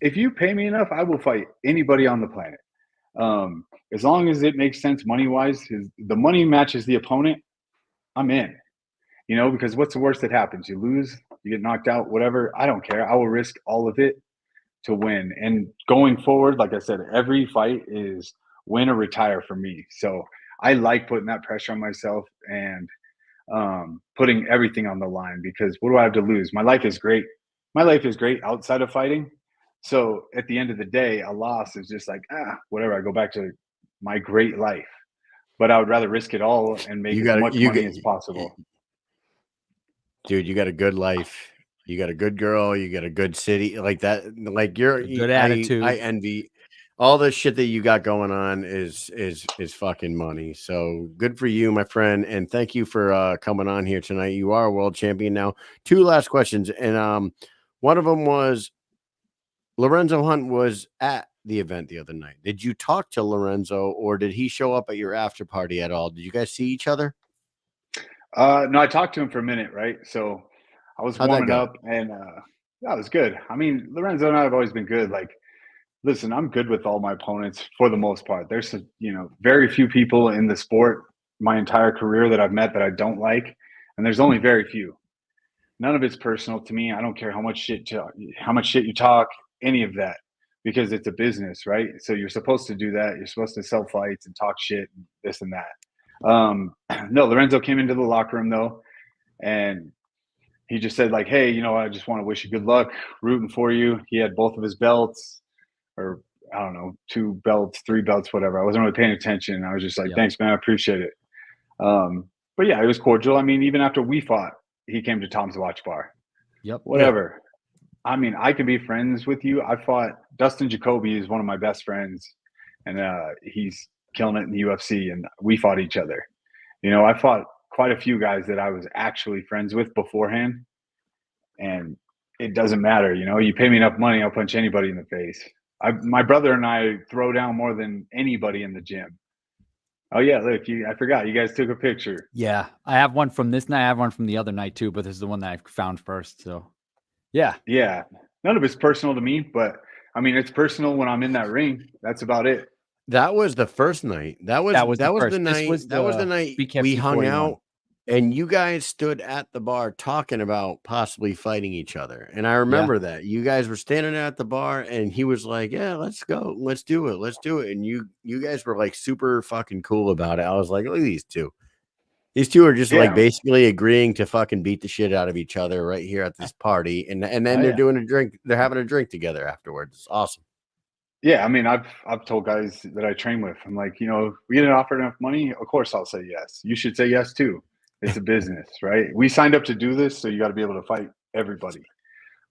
if you pay me enough, I will fight anybody on the planet. As long as it makes sense money-wise, the money matches the opponent, I'm in. You know, because what's the worst that happens? You lose, you get knocked out, whatever. I don't care. I will risk all of it to win. And going forward, like I said, every fight is win or retire for me. So I like putting that pressure on myself and putting everything on the line, because what do I have to lose? My life is great. My life is great outside of fighting. So at the end of the day, a loss is just like, whatever. I go back to my great life. But I would rather risk it all and make as much money as possible. Dude, you got a good life. You got a good girl. You got a good city like that. Like you're good attitude. I envy all the shit that you got going on is fucking money. So good for you, my friend. And thank you for coming on here tonight. You are a world champion now. 2 last questions. And one of them was Lorenzo Hunt was at the event the other night. Did you talk to Lorenzo, or did he show up at your after party at all? Did you guys see each other? No, I talked to him for a minute, right? So I was warming up, and that was good. I mean, Lorenzo and I have always been good. Like, listen, I'm good with all my opponents for the most part. There's, very few people in the sport my entire career that I've met that I don't like, and there's only very few. None of it's personal to me. I don't care how much shit you talk, any of that, because it's a business, right? So you're supposed to do that. You're supposed to sell fights and talk shit and this and that. No, Lorenzo came into the locker room though, and he just said like, hey, I just want to wish you good luck, rooting for you. He had both of his belts, or I don't know, 2 belts, 3 belts, whatever. I wasn't really paying attention. I was just like, thanks, man, I appreciate it. But yeah, it was cordial. I mean, even after we fought, he came to Tom's Watch Bar. Yep. Whatever. Yeah. I mean, I can be friends with you. I fought Dustin Jacoby is one of my best friends, and he's killing it in the UFC, and we fought each other. I fought quite a few guys that I was actually friends with beforehand, and it doesn't matter. You pay me enough money, I'll punch anybody in the face. My brother and I throw down more than anybody in the gym. Oh yeah, look, I forgot you guys took a picture. Yeah, I have one from this night. I have one from the other night too, but this is the one that I found first. So yeah. None of it's personal to me, but I mean, it's personal when I'm in that ring. That's about it. That was the first night. That was the night BKFC we hung 41. out, and you guys stood at the bar talking about possibly fighting each other. And I remember that you guys were standing at the bar, and he was like, "Yeah, let's go, let's do it." And you guys were like super fucking cool about it. I was like, look at these two. These two are just like basically agreeing to fucking beat the shit out of each other right here at this party, and then they're doing a drink. They're having a drink together afterwards. It's awesome. Yeah, I mean, I've told guys that I train with, I'm like, we get offered enough money, of course I'll say yes. You should say yes too. It's a business, right? We signed up to do this, so you got to be able to fight everybody.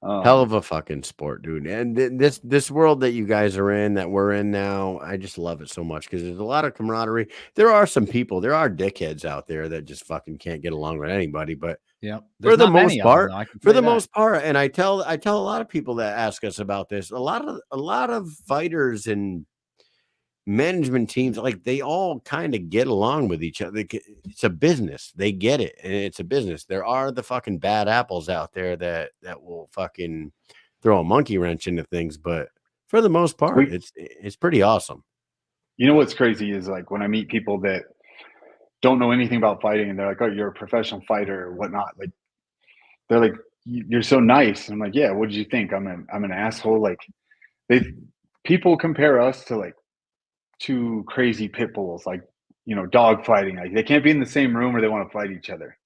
Hell of a fucking sport, dude. And this world that you guys are in, that we're in now, I just love it so much because there's a lot of camaraderie. There are some people, there are dickheads out there that just fucking can't get along with anybody, but for the most part, and I tell a lot of people that ask us about this, a lot of fighters and management teams, like they all kind of get along with each other. It's a business. They get it. And it's a business. There are the fucking bad apples out there that will fucking throw a monkey wrench into things. But for the most part, it's pretty awesome. What's crazy is like when I meet people that don't know anything about fighting and they're like, oh, you're a professional fighter or whatnot. Like they're like, you're so nice. I'm like, yeah, what did you think? I'm an asshole. Like people compare us to like 2 crazy pit bulls, like, dog fighting. Like they can't be in the same room or they want to fight each other.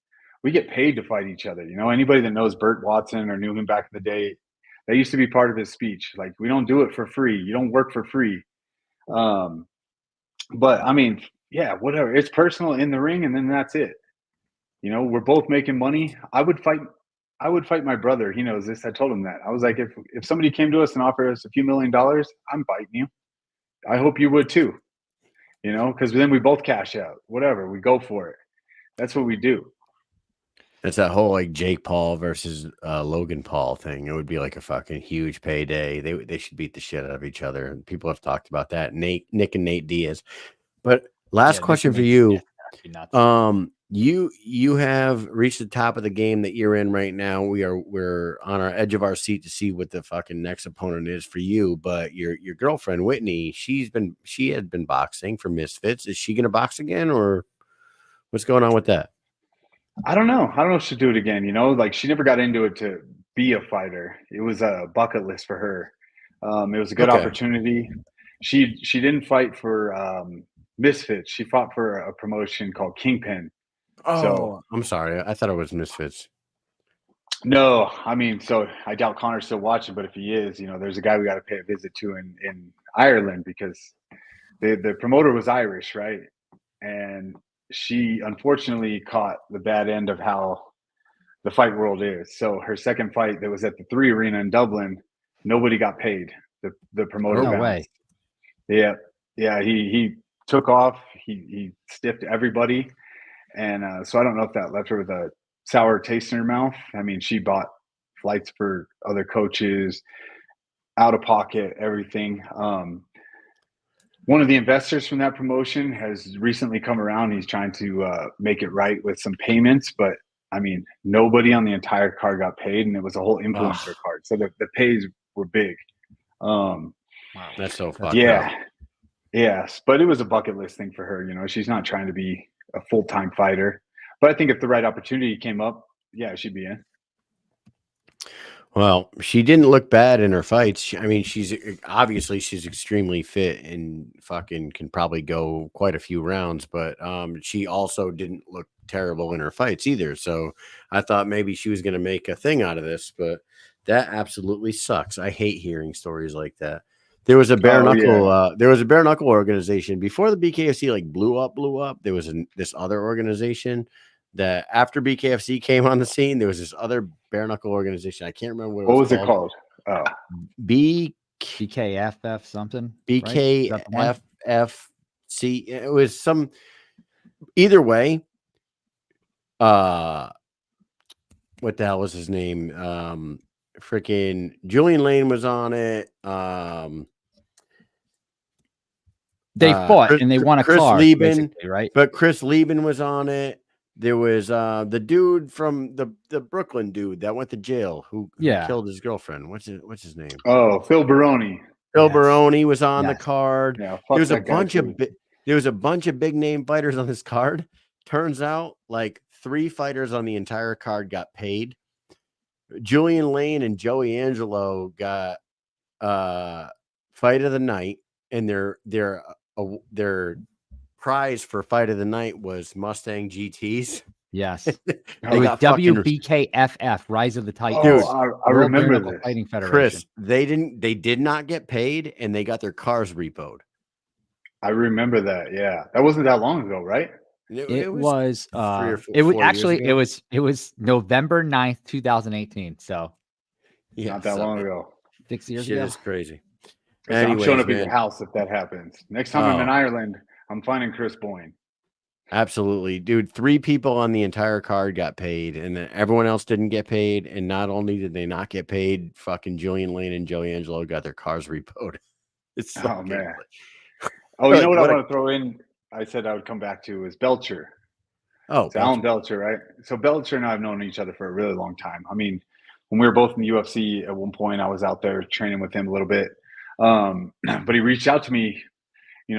We get paid to fight each other. Anybody that knows Burt Watson or knew him back in the day, that used to be part of his speech. Like, we don't do it for free. You don't work for free. But I mean, yeah, whatever. It's personal in the ring, and then that's it. We're both making money. I would fight my brother. He knows this. I told him that. I was like, if somebody came to us and offered us a few $1 million, I'm fighting you. I hope you would too, because then we both cash out. Whatever, we go for it. That's what we do. It's that whole like Jake Paul versus Logan Paul thing. It would be like a fucking huge payday. They should beat the shit out of each other, and people have talked about that. Nick and Nate Diaz. But last question for you. You have reached the top of the game that you're in right now. We're on our edge of our seat to see what the fucking next opponent is for you. But your girlfriend Whitney, she had been boxing for Misfits. Is she gonna box again, or what's going on with that? I don't know. I don't know if she'll do it again. Like she never got into it to be a fighter. It was a bucket list for her. It was a good opportunity. She didn't fight for Misfits. She fought for a promotion called Kingpin. Oh, so, I'm sorry. I thought it was Misfits. No, I mean, so I doubt Connor's still watching, but if he is, there's a guy we got to pay a visit to in Ireland because the promoter was Irish, right? And she unfortunately caught the bad end of how the fight world is. So her second fight that was at the 3 Arena in Dublin, nobody got paid. The promoter No bounced. way. Yeah. He took off. He stiffed everybody. And so I don't know if that left her with a sour taste in her mouth. I mean, she bought flights for other coaches, out of pocket, everything. One of the investors from that promotion has recently come around. He's trying to make it right with some payments, but I mean, nobody on the entire card got paid, and it was a whole influencer card. So the pays were big. Wow, that's so fucked up. Yes, but it was a bucket list thing for her. She's not trying to be a full-time fighter, but I think if the right opportunity came up, yeah, she'd be in. Well, she didn't look bad in her fights. I mean, she's extremely fit and fucking can probably go quite a few rounds, but she also didn't look terrible in her fights either. So I thought maybe she was going to make a thing out of this, but that absolutely sucks. I hate hearing stories like that. There was a bare knuckle. There was a bare knuckle organization before the BKFC like blew up. There was this other organization that after BKFC came on the scene, there was this other bare knuckle organization. I can't remember what was it called. Oh, BKFF something. BKFC. It was some. Either way. What the hell was his name? Freaking Julian Lane was on it. They fought and they won a car, right? But Chris Lieben was on it. There was the dude from the Brooklyn dude that went to jail who killed his girlfriend. What's his name? Oh, Phil Baroni. Baroni was on the card. Yeah, there was a bunch of big name fighters on this card. Turns out like 3 fighters on the entire card got paid. Julian Lane and Joey Angelo got fight of the night, and their prize for fight of the night was Mustang GTs. Yes. It was WBKFF, Rise of the Titans. Dude, I remember this. Fighting Federation. Chris, they did not get paid, and they got their cars repoed. I remember that. Yeah. That wasn't that long ago, right? It was 3 or 4 it was actually it was November 9th, 2018. So not that long ago. 6 years ago. It's crazy. I'm showing up at your house if that happens. Next time I'm in Ireland, I'm finding Chris Boyne. Absolutely, dude. 3 people on the entire card got paid, and then everyone else didn't get paid. And not only did they not get paid, fucking Julian Lane and Joey Angelo got their cars repoed. It's so man. Oh, you know what I want to throw in? I said I would come back to is Belcher. Oh, it's Alan Belcher, right? So Belcher and I have known each other for a really long time. I mean, when we were both in the UFC at one point, I was out there training with him a little bit. But he reached out to me,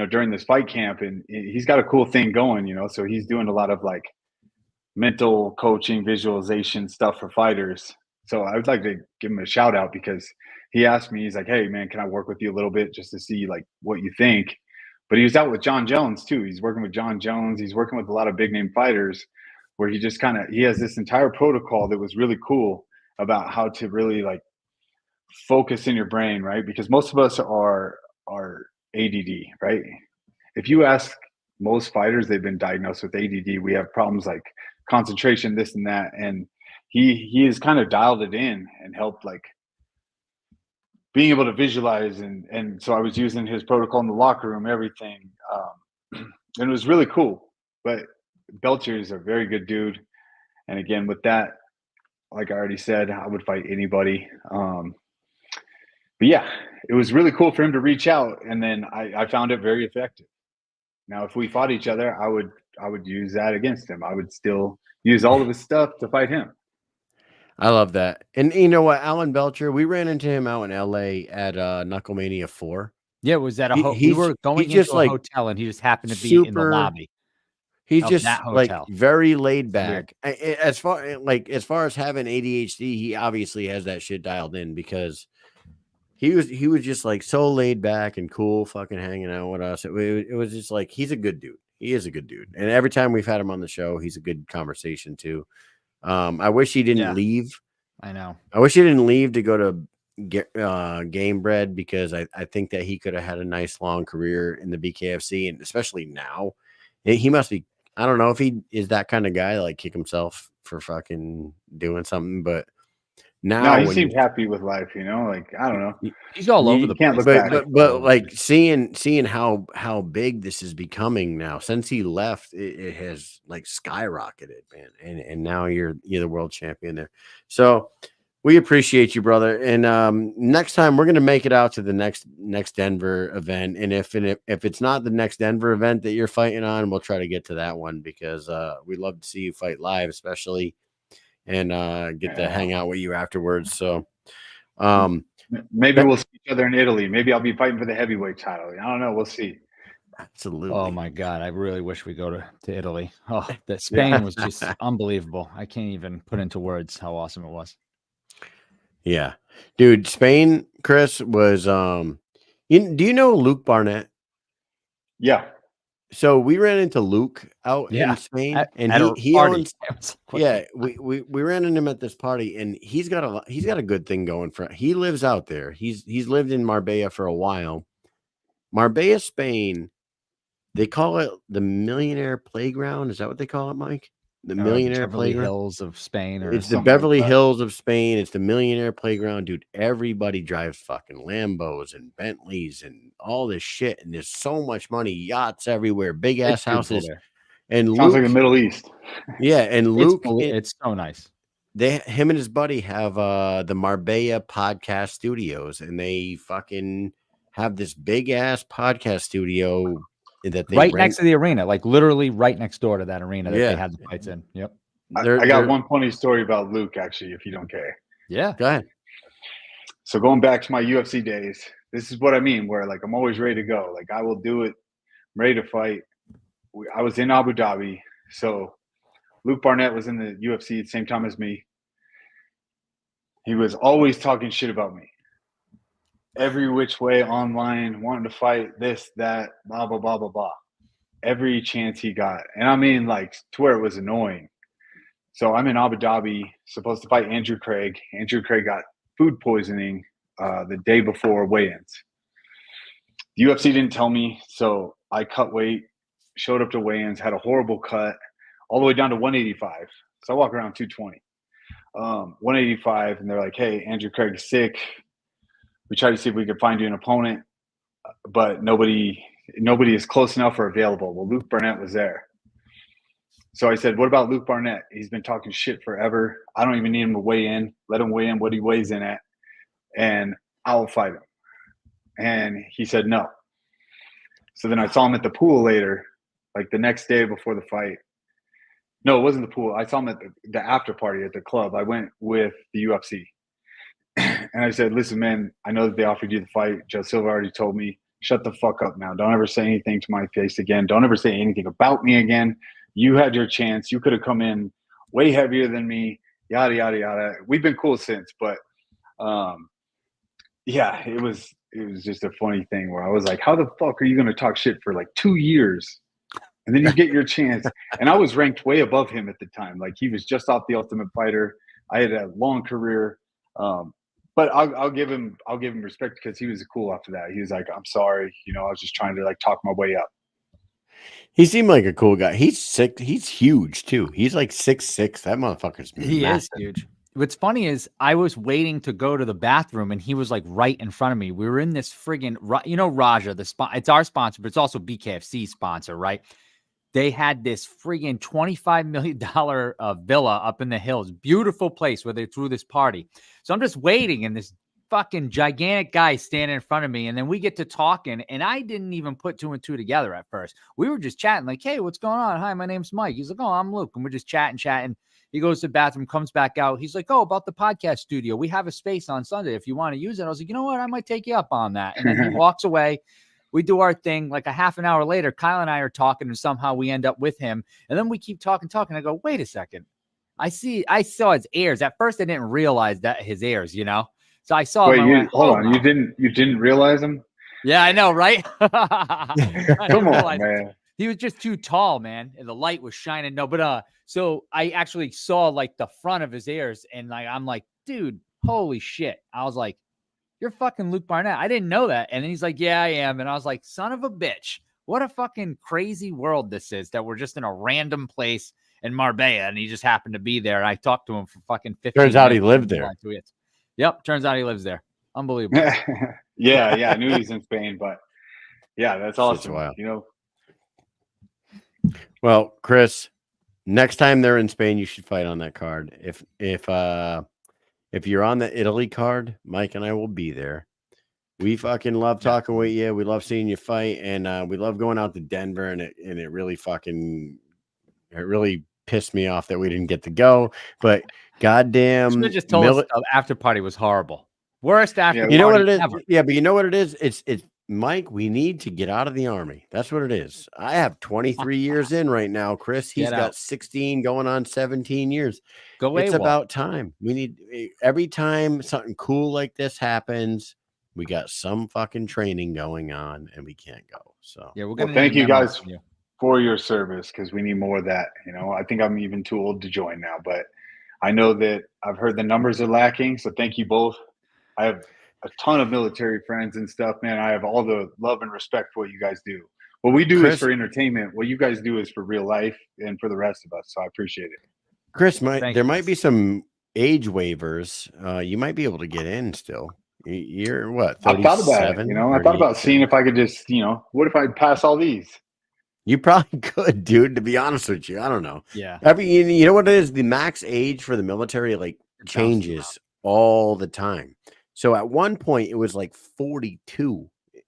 during this fight camp, and he's got a cool thing going, so he's doing a lot of like mental coaching, visualization stuff for fighters. So I would like to give him a shout out because he asked me, he's like, hey man, can I work with you a little bit just to see like what you think? But he was out with John Jones too. He's working with John Jones. He's working with a lot of big name fighters where he just he has this entire protocol that was really cool about how to really like focus in your brain, right? Because most of us are ADD, right? If you ask most fighters, they've been diagnosed with ADD. We have problems like concentration, this and that. And he has kind of dialed it in and helped like being able to visualize. And so I was using his protocol in the locker room, everything. And it was really cool. But Belcher is a very good dude. And again, with that, like I already said, I would fight anybody. But yeah, it was really cool for him to reach out. And then I found it very effective. Now, if we fought each other, I would use that against him. I would still use all of his stuff to fight him. I love that. And you know what? Alan Belcher, we ran into him out in LA at Knucklemania 4. Yeah, was that a We were going just into a hotel and he just happened to be in the lobby. He's of just that like hotel. very laid back. As far as having ADHD, he obviously has that shit dialed in because he was just like so laid back and cool, fucking hanging out with us. It was just like he's a good dude. He is a good dude, and every time we've had him on the show, he's a good conversation too. I wish he didn't leave. I know. I wish he didn't leave to go to Game Bread because I think that he could have had a nice long career in the BKFC, and especially now, he must be. I don't know if he is that kind of guy, like kick himself for fucking doing something, but now he seems happy with life, you know. Like I don't know, he's all over the place. But like seeing how big this is becoming now since he left, it has like skyrocketed, man. And now you're the world champion there. So we appreciate you, brother. And next time we're gonna make it out to the next Denver event. And if it's not the next Denver event that you're fighting on, we'll try to get to that one because we love to see you fight live, especially, and get to hang out with you afterwards. So maybe we'll see each other in Italy. Maybe I'll be fighting for the heavyweight title. I don't know. We'll see. Absolutely. Oh my God. I really wish we go to Italy. Oh, that Spain was just unbelievable. I can't even put into words how awesome it was. Yeah, dude, Spain, Chris, was do you know Luke Barnett? Yeah. So we ran into Luke out in Spain, and he owns. Yeah, we ran into him at this party, and he's got a good thing going for. He lives out there. He's lived in Marbella for a while. Marbella, Spain. They call it the Millionaire Playground. Is that what they call it, Mike? The Millionaire Beverly Playground. Hills of Spain, or it's the Beverly Hills of Spain. It's the Millionaire Playground, dude. Everybody drives fucking Lambos and Bentleys and all this shit, and there's so much money, yachts everywhere, big ass houses. And sounds like the Middle East. Yeah, and Luke, it's so nice. Him and his buddy have the Marbella podcast studios, and they fucking have this big ass podcast studio that they right next to the arena, like literally right next door to that arena that they had the fights in. Yep. I got one funny story about Luke, actually, if you don't care. Yeah. Go ahead. So going back to my UFC days, this is what I mean, where like I'm always ready to go. Like I will do it. I'm ready to fight. I was in Abu Dhabi. So Luke Barnett was in the UFC at the same time as me. He was always talking shit about me. Every which way online, wanting to fight this, that, blah, blah, blah, blah, blah. Every chance he got. And I mean, like, to where it was annoying. So I'm in Abu Dhabi, supposed to fight Andrew Craig. Andrew Craig got food poisoning the day before weigh-ins. The UFC didn't tell me, so I cut weight, showed up to weigh-ins, had a horrible cut, all the way down to 185. So I walk around 220. 185, and they're like, hey, Andrew Craig's sick. We tried to see if we could find you an opponent, but nobody is close enough or available. Well, Luke Barnett was there. So I said, what about Luke Barnett? He's been talking shit forever. I don't even need him to weigh in. Let him weigh in what he weighs in at, and I'll fight him. And he said no. So then I saw him at the pool later, like the next day before the fight. No, it wasn't the pool. I saw him at the after party at the club. I went with the UFC. And I said, listen, man, I know that they offered you the fight. Joe Silva already told me, shut the fuck up now. Don't ever say anything to my face again. Don't ever say anything about me again. You had your chance. You could have come in way heavier than me, yada, yada, yada. We've been cool since, but yeah, it was just a funny thing where I was like, how the fuck are you going to talk shit for like 2 years? And then you get your chance. And I was ranked way above him at the time. Like he was just off the Ultimate Fighter. I had a long career. But I'll give him respect because he was cool after that. He was like, I'm sorry. You know, I was just trying to like talk my way up. He seemed like a cool guy. He's sick. He's huge too. He's like 6'6". That motherfucker's massive. He is huge. What's funny is I was waiting to go to the bathroom and he was like right in front of me. We were in this friggin', Rasha, it's our sponsor, but it's also BKFC sponsor, right? They had this friggin' $25 million villa up in the hills. Beautiful place where they threw this party. So I'm just waiting, and this fucking gigantic guy standing in front of me. And then we get to talking, and I didn't even put 2 and 2 together at first. We were just chatting like, hey, what's going on? Hi, my name's Mike. He's like, oh, I'm Luke. And we're just chatting. He goes to the bathroom, comes back out. He's like, oh, about the podcast studio. We have a space on Sunday if you want to use it. I was like, you know what? I might take you up on that. And then he walks away. We do our thing. Like a half an hour later, Kyle and I are talking, and somehow we end up with him. And then we keep talking. I go, wait a second. I saw his ears. At first, I didn't realize that his ears, you know? So I saw him. Hold on. You didn't realize him? Yeah, I know, right? Come on, man. He was just too tall, man. And the light was shining. No, but so I actually saw like the front of his ears, and like I'm like, dude, holy shit. I was like, you're fucking Luke Barnett. I didn't know that. And then he's like, yeah, I am. And I was like, son of a bitch. What a fucking crazy world this is, that we're just in a random place in Marbella, and he just happened to be there. And I talked to him for fucking 15 Turns out he minutes. lived there. Yep. Turns out he lives there. Unbelievable. Yeah. I knew he's in Spain, but yeah, that's awesome. You know. Well, Chris, next time they're in Spain, you should fight on that card. If you're on the Italy card, Mike and I will be there. We fucking love talking with you. We love seeing you fight, and we love going out to Denver. And it really pissed me off that we didn't get to go. But goddamn, just told us the after party was horrible. Worst after party. You know what it is? Ever. Yeah, but you know what it is? It's Mike. We need to get out of the Army. That's what it is. I have 23 years in right now, Chris. He's got 16 going on 17 years. It's about time. We need, every time something cool like this happens, we got some fucking training going on and we can't go. So yeah, we're gonna thank you guys for your service, because we need more of that. You know, I think I'm even too old to join now, but I know that I've heard the numbers are lacking. So thank you both. I have a ton of military friends and stuff, man. I have all the love and respect for what you guys do. What we do, Chris, is for entertainment. What you guys do is for real life and for the rest of us. So I appreciate it. Chris, there might be some age waivers. You might be able to get in still. You're what? 37, I thought about it. You know, I thought about seeing if I could just, you know, what if I pass all these? You probably could, dude. To be honest with you, I don't know. Yeah. You know what it is? The max age for the military changes all the time. So at one point it was like 42.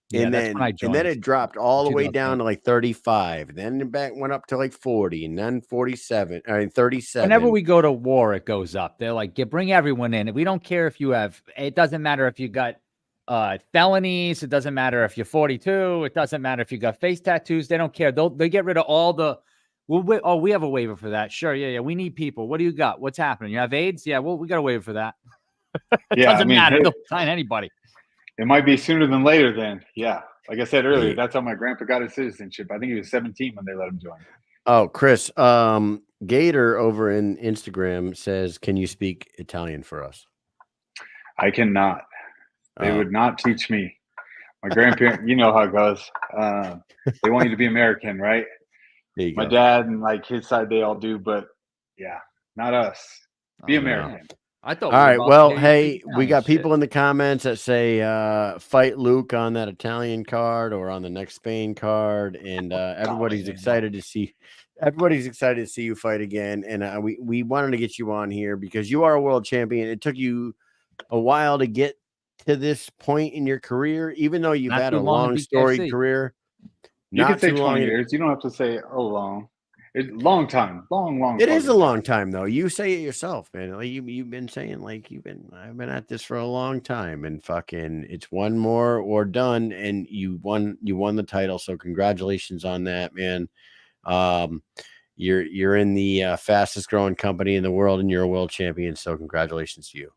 Yeah, and then it dropped all the way down to like 35. Then it went up to like 40, and then 47. I mean 37. Whenever we go to war, it goes up. They're like, bring everyone in. We don't care if you have. It doesn't matter if you got felonies. It doesn't matter if you're 42. It doesn't matter if you got face tattoos. They don't care. They get rid of all the. Well, we have a waiver for that. Sure, yeah. We need people. What do you got? What's happening? You have AIDS? Yeah, well, we got a waiver for that. It doesn't matter. They'll sign anybody. It might be sooner than later then. Yeah. Like I said earlier, that's how my grandpa got his citizenship. I think he was 17 when they let him join. Oh, Chris, Gator over in Instagram says, can you speak Italian for us? I cannot. They would not teach me. My grandparents, you know how it goes. They want you to be American, right? My dad and like his side, they all do, but yeah, not us. Be American. I thought. All right. Well, hey, we got people in the comments that say fight Luke on that Italian card or on the next Spain card, and everybody's excited to see. Everybody's excited to see you fight again, and we wanted to get you on here because you are a world champion. It took you a while to get to this point in your career, even though you've had a long storied career. You can say 20 years. You don't have to say long. It's long time, long. It is a long time though. You say it yourself, man. Like you've been saying, like I've been at this for a long time, and fucking, it's one more or done, and you won the title. So congratulations on that, man. You're in the fastest growing company in the world, and you're a world champion. So congratulations to you.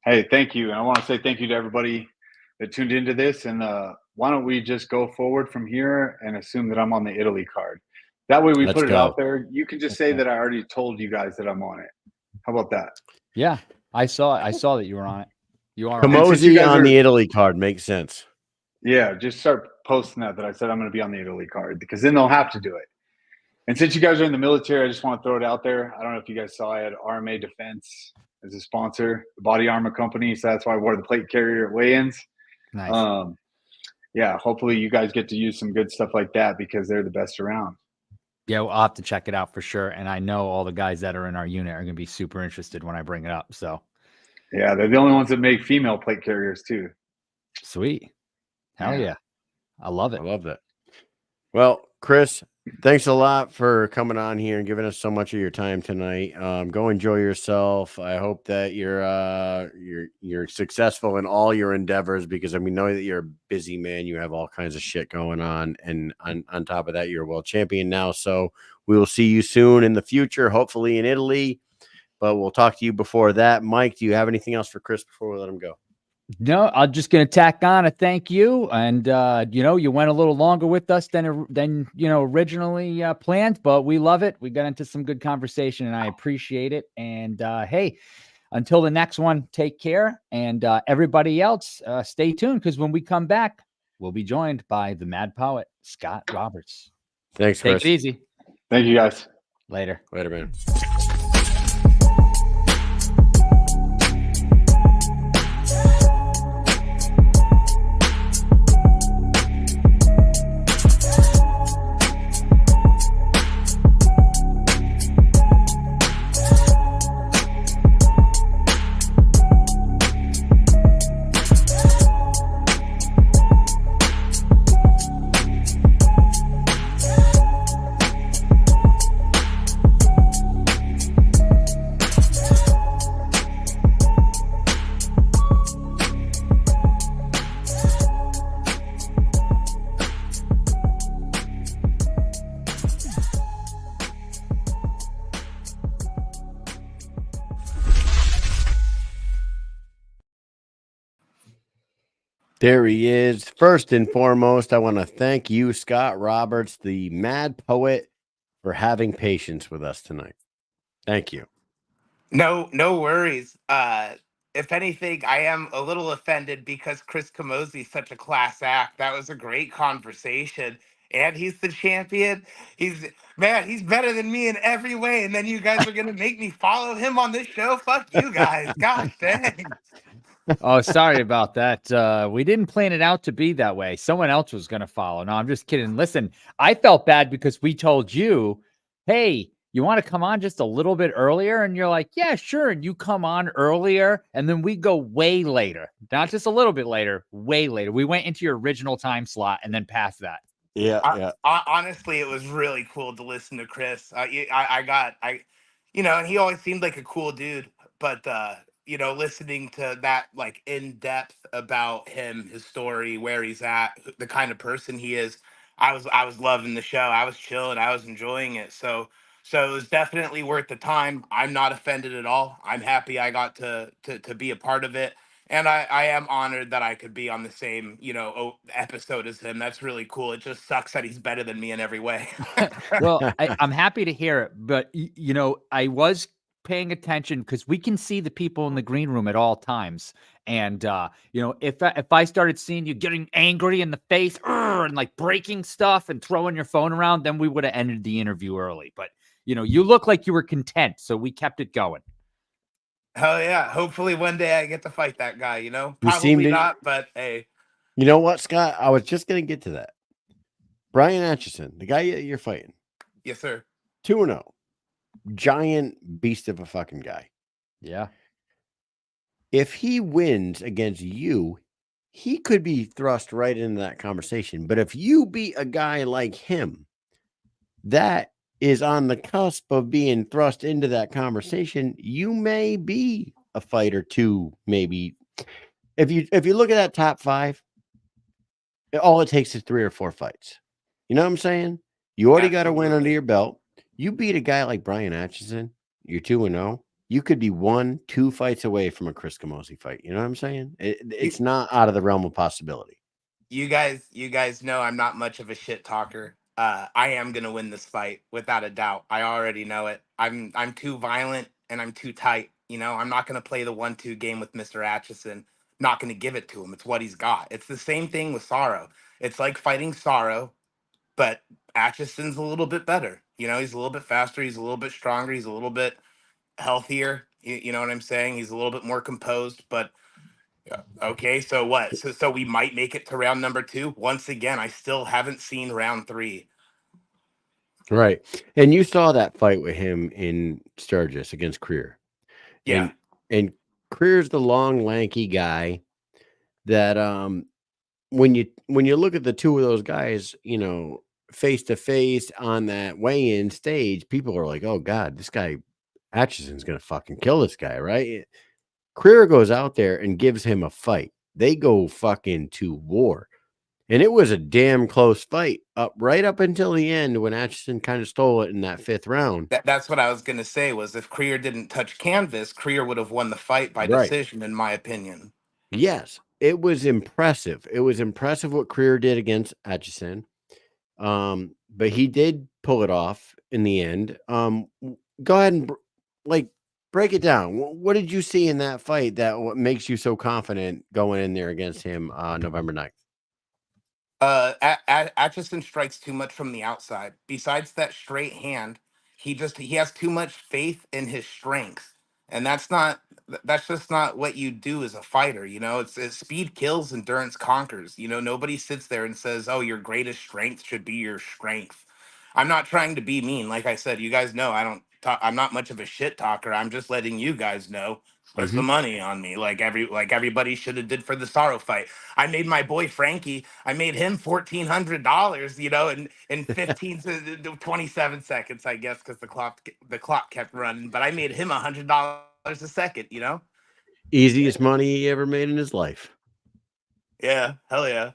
Hey, thank you, and I want to say thank you to everybody that tuned into this. And why don't we just go forward from here and assume that I'm on the Italy card? That way we put it out there. You can just say that I already told you guys that I'm on it. How about that? Yeah, I saw that you were on it. You are Camozzi on the Italy card. Makes sense. Yeah, just start posting that I said I'm going to be on the Italy card, because then they'll have to do it. And since you guys are in the military, I just want to throw it out there. I don't know if you guys saw, I had RMA Defense as a sponsor, the body armor company. So that's why I wore the plate carrier at weigh-ins. Nice. Yeah, hopefully you guys get to use some good stuff like that, because they're the best around. Yeah, we'll have to check it out for sure. And I know all the guys that are in our unit are going to be super interested when I bring it up. So Yeah, they're the only ones that make female plate carriers too. Sweet. Hell yeah. I love it. I love that. Well, Chris, thanks a lot for coming on here and giving us so much of your time tonight. Go enjoy yourself. I hope that you're successful in all your endeavors, because we know that you're a busy man. You have all kinds of shit going on, and on top of that, you're a world champion now. So we will see you soon in the future, hopefully in Italy. But we'll talk to you before that. Mike, do you have anything else for Chris before we let him go? No, I'm just going to tack on a thank you. And, you went a little longer with us than originally planned, but we love it. We got into some good conversation and I appreciate it. And, hey, until the next one, take care. And everybody else, stay tuned, because when we come back, we'll be joined by the Mad Poet, Scott Roberts. Thanks, Chris. Take it easy. Thank you, guys. Later, man. There he is. First and foremost, I want to thank you, Scott Roberts, the Mad Poet, for having patience with us tonight. Thank you. No worries. If anything, I am a little offended because Chris Camozzi is such a class act. That was a great conversation. And he's the champion. He's better than me in every way. And then you guys are gonna make me follow him on this show. Fuck you guys. Gosh dang. Oh, sorry about that. We didn't plan it out to be that way. Someone else was going to follow. No, I'm just kidding. Listen, I felt bad because we told you, hey, you want to come on just a little bit earlier? And you're like, yeah, sure. And you come on earlier, and then we go way later. Not just a little bit later, way later. We went into your original time slot and then past that. Yeah. Honestly, it was really cool to listen to Chris. And he always seemed like a cool dude, but listening to that, like, in depth about him, his story, where he's at, the kind of person he is, I was loving the show. I was chilling. I was enjoying it. So it was definitely worth the time. I'm not offended at all. I'm happy I got to be a part of it. And I am honored that I could be on the same, episode as him. That's really cool. It just sucks that he's better than me in every way. Well, I'm happy to hear it, but I was paying attention because we can see the people in the green room at all times. And if I started seeing you getting angry in the face and like breaking stuff and throwing your phone around, then we would have ended the interview early. But you look like you were content, so we kept it going. Hell yeah. Hopefully one day I get to fight that guy, You Probably seemed to- not, but hey. You know what, Scott? I was just going to get to that. Brian Atchison, the guy you're fighting. Yes, sir. 2-0. Giant beast of a fucking guy. Yeah. If he wins against you, he could be thrust right into that conversation. But if you beat a guy like him, that is on the cusp of being thrust into that conversation. You may be a fight or two, maybe. If you look at that top 5, all it takes is 3 or 4 fights. You know what I'm saying? You already got a win under your belt. You beat a guy like Brian Atchison, you're 2-0. You could be 1-2 fights away from a Chris Camozzi fight. You know what I'm saying? It's not out of the realm of possibility. You guys know I'm not much of a shit talker. I am gonna win this fight without a doubt. I already know it. I'm too violent and I'm too tight. I'm not gonna play the 1-2 game with Mr. Atchison. Not gonna give it to him. It's what he's got. It's the same thing with Sorrow. It's like fighting Sorrow, but Atchison's a little bit better. He's a little bit faster. He's a little bit stronger. He's a little bit healthier. You know what I'm saying? He's a little bit more composed, but yeah. Okay. So what? So we might make it to round number 2. Once again, I still haven't seen round 3. Right. And you saw that fight with him in Sturgis against Creer. Yeah. And Creer's the long, lanky guy that when you look at the two of those guys, face to face on that weigh-in stage, people are like, "Oh God, this guy Atchison's gonna fucking kill this guy," right? Creer goes out there and gives him a fight. They go fucking to war. And it was a damn close fight right up until the end when Atchison kind of stole it in that 5th round. That's what I was gonna say. Was if Creer didn't touch canvas, Creer would have won the fight by Right. decision, in my opinion. Yes, it was impressive. It was impressive what Creer did against Atchison. But he did pull it off in the end. Go ahead and break it down. What did you see in that fight that what makes you so confident going in there against him November 9th? Atchison strikes too much from the outside. Besides that straight hand, he has too much faith in his strength, and that's just not what you do as a fighter. It's speed kills, endurance conquers. Nobody sits there and says, "Oh, your greatest strength should be your strength." I'm not trying to be mean. Like I said, you guys know I don't talk. I'm not much of a shit talker. I'm just letting you guys know. Put some money on me, like everybody should have did for the Sorrow fight. I made my boy Frankie. I made him $1,400, in 15 to 27 seconds, I guess, because the clock kept running. But I made him $100 a second. Easiest money he ever made in his life. Yeah, hell yeah.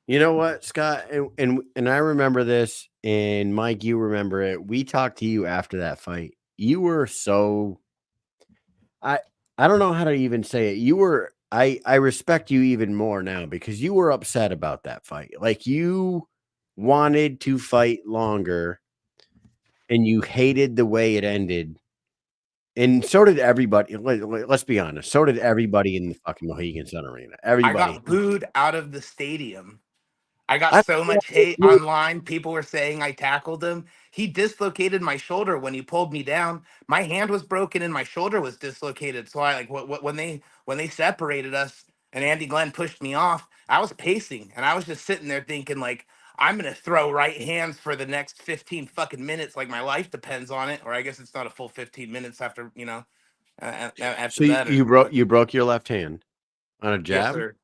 You know what, Scott, and I remember this, and Mike, you remember it. We talked to you after that fight. You were so I don't know how to even say it. You were I respect you even more now because you were upset about that fight. Like you wanted to fight longer and you hated the way it ended. And so did everybody. Let's be honest. So did everybody in the fucking Mohegan Sun Arena. I Everybody. got booed out of the stadium. I got so much hate online. People were saying I tackled him. He dislocated my shoulder when he pulled me down. My hand was broken and my shoulder was dislocated. So I when they separated us and Andy Glenn pushed me off, I was pacing and I was just sitting there thinking like I'm gonna throw right hands for the next 15 fucking minutes, like my life depends on it. Or I guess it's not a full 15 minutes after after So that. you broke your left hand on a jab? Yes, sir.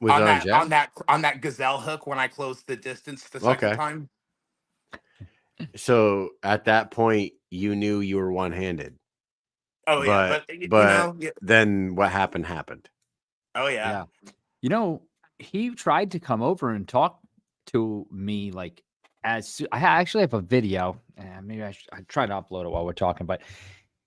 Was it on jab? On that gazelle hook when I closed the distance the second time. So at that point, you knew you were one-handed. Oh yeah, but then what happened? Oh yeah. He tried to come over and talk to me like I actually have a video, and maybe I try to upload it while we're talking, but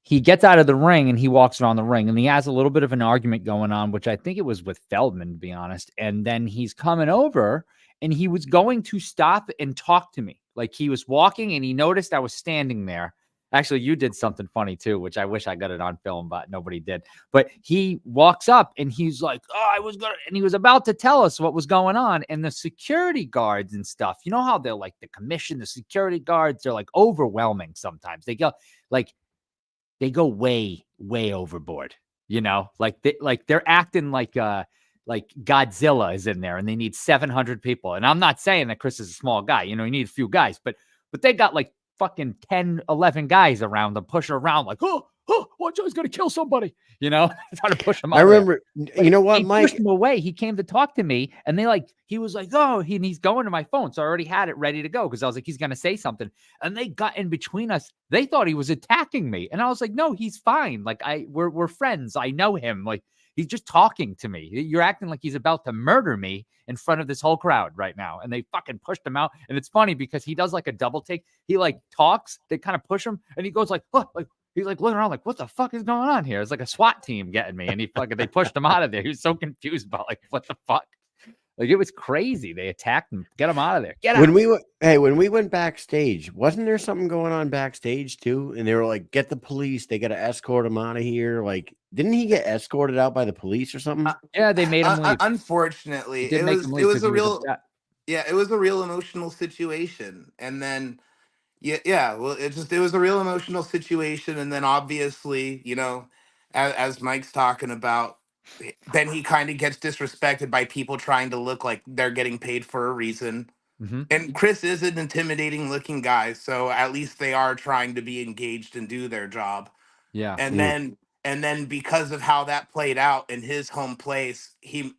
he gets out of the ring and he walks around the ring and he has a little bit of an argument going on, which I think it was with Feldman, to be honest. And then he's coming over and he was going to stop and talk to me. Like he was walking and he noticed I was standing there. Actually, you did something funny too, which I wish I got it on film, but nobody did. But he walks up and he's like, and he was about to tell us what was going on. And the security guards and stuff, you know how they're like the commission, the security guards, they're like overwhelming sometimes. They go way, way overboard, they're acting like Godzilla is in there and they need 700 people. And I'm not saying that Chris is a small guy, you need a few guys, but they got like fucking 10, 11 guys around them pushing around like, watch out, he's going to kill somebody, trying to push him out. I remember, you know what, Mike? Pushed him away. He came to talk to me and he was like, he's going to my phone. So I already had it ready to go because I was like, he's going to say something. And they got in between us. They thought he was attacking me. And I was like, no, he's fine. Like we're friends. I know him. Like he's just talking to me. You're acting like he's about to murder me in front of this whole crowd right now. And they fucking pushed him out. And it's funny because he does like a double take. He like talks, they kind of push him and he goes like, he's like looking around like, what the fuck is going on here? It's like a SWAT team getting me. And they pushed him out of there. He was so confused about like, what the fuck? Like it was crazy. They attacked him. Get him out of there. Get out. When we went backstage, wasn't there something going on backstage too? And they were like, get the police. They got to escort him out of here. Like, didn't he get escorted out by the police or something? Yeah, they made him leave. Unfortunately, it was a real emotional situation. And then, well, it was a real emotional situation. And then obviously, as Mike's talking about, then he kind of gets disrespected by people trying to look like they're getting paid for a reason. Mm-hmm. And Chris is an intimidating looking guy, so at least they are trying to be engaged and do their job. Yeah. And And then because of how that played out in his home place, he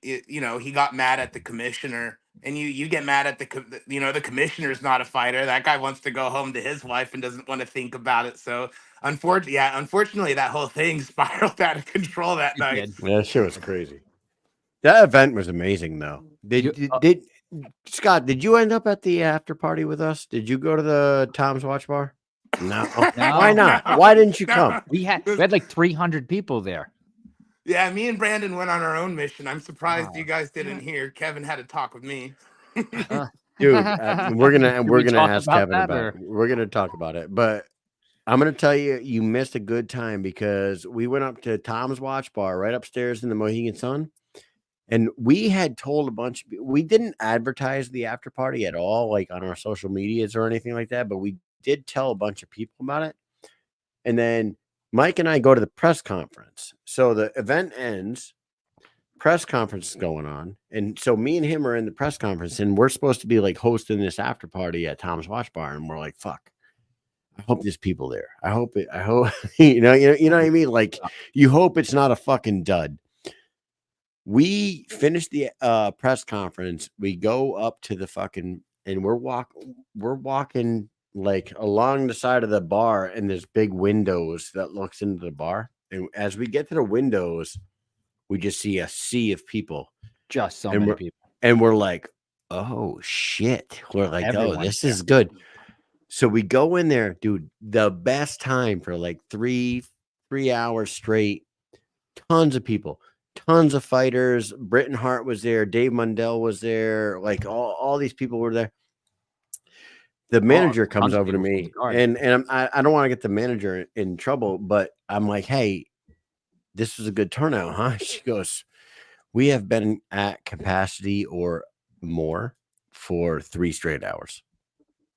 got mad at the commissioner. And you get mad at the commissioner's not a fighter. That guy wants to go home to his wife and doesn't want to think about it. So unfortunately, that whole thing spiraled out of control that night. Yeah, that shit was crazy. That event was amazing, though. Did Scott? Did you end up at the after party with us? Did you go to the Tom's Watch Bar? No. Why not? Why didn't you come? We had like 300 people there. Yeah, me and Brandon went on our own mission. I'm surprised you guys didn't hear. Kevin had a talk with me. Dude, we're gonna ask Kevin about it. We're gonna talk about it, but I'm gonna tell you, you missed a good time because we went up to Tom's Watch Bar right upstairs in the Mohegan Sun, and we had told a bunch of people. We didn't advertise the after party at all, like on our social medias or anything like that, but we did tell a bunch of people about it. And then Mike and I go to the press conference. So the event ends, press conference is going on. And so me and him are in the press conference, and we're supposed to be like hosting this after party at Tom's Watch Bar. And we're like, fuck, I hope there's people there. I hope, you know what I mean? Like, you hope it's not a fucking dud. We finished the press conference. We go up to the fucking, and we're walking like along the side of the bar, and there's big windows that looks into the bar. And as we get to the windows, we just see a sea of people. Just so many people. And we're like, oh shit. We're like, Everyone's oh, this is good. So we go in there, dude, the best time for like three hours straight. Tons of people, tons of fighters. Britton Hart was there. Dave Mundell was there. Like all these people were there. The manager comes over to me, and I don't want to get the manager in trouble, but I'm like, hey, this was a good turnout, huh? She goes, we have been at capacity or more for 3 straight hours.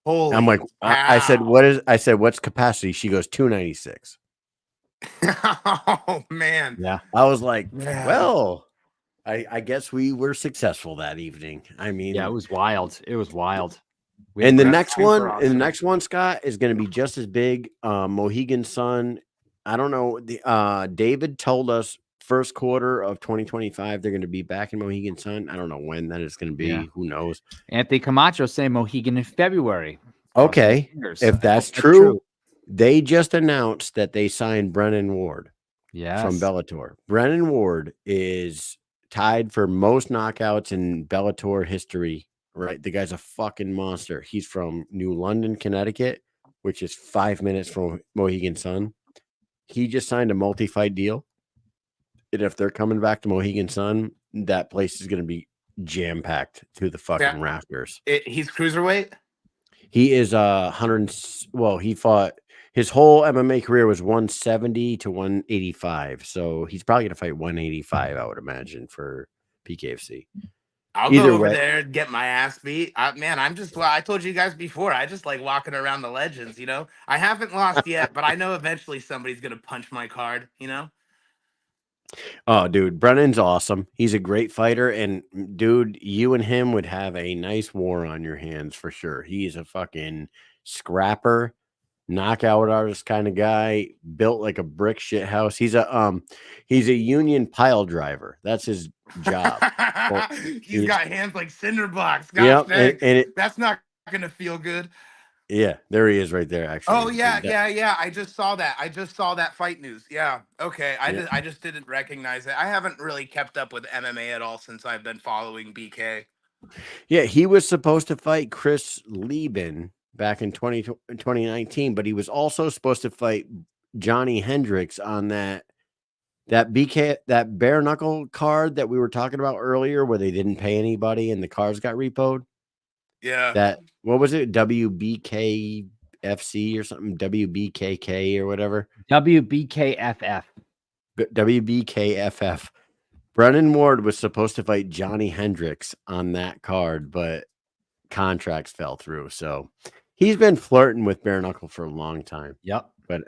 Holy I'm like, wow. I said, what's capacity? She goes, 296. Oh man. Yeah. I was like, well, I guess we were successful that evening. I mean, yeah, it was wild. It was wild. And the next one, Scott, is going to be just as big. Mohegan Sun. I don't know. David told us first quarter of 2025 they're going to be back in Mohegan Sun. I don't know when that is going to be. Yeah. Who knows? Anthony Camacho saying Mohegan in February. Okay, if that's true, they just announced that they signed Brennan Ward. Yeah, from Bellator. Brennan Ward is tied for most knockouts in Bellator history. Right, the guy's a fucking monster. He's from New London, Connecticut, which is 5 minutes from Mohegan Sun. He just signed a multi-fight deal, and if they're coming back to Mohegan Sun, that place is going to be jam-packed to the fucking rafters. He's cruiserweight. He is 100. Well, he fought his whole MMA career was 170 to 185, so he's probably going to fight 185, I would imagine, for BKFC. I'll go over there and get my ass beat. I told you guys before, I just like walking around the legends, you know? I haven't lost yet, but I know eventually somebody's going to punch my card, you know? Oh, dude, Brennan's awesome. He's a great fighter. And, dude, you and him would have a nice war on your hands for sure. He's a fucking scrapper, knockout artist kind of guy, built like a brick shit house. He's a union pile driver. That's his job. He's got hands like cinder blocks. Gosh, that's not gonna feel good. Yeah, there he is right there, actually. Oh yeah. I just saw that fight news. Yeah. Okay. I just didn't recognize it. I haven't really kept up with MMA at all since I've been following BK. Yeah, he was supposed to fight Chris Lieben back in 2019, but he was also supposed to fight Johnny Hendricks on that bare knuckle card that we were talking about earlier, where they didn't pay anybody and the cars got repoed. Yeah. What was it? WBKFC or something? WBKK or whatever. WBKFF. WBKFF. Brennan Ward was supposed to fight Johnny Hendricks on that card, but contracts fell through. So he's been flirting with bare knuckle for a long time. Yep. But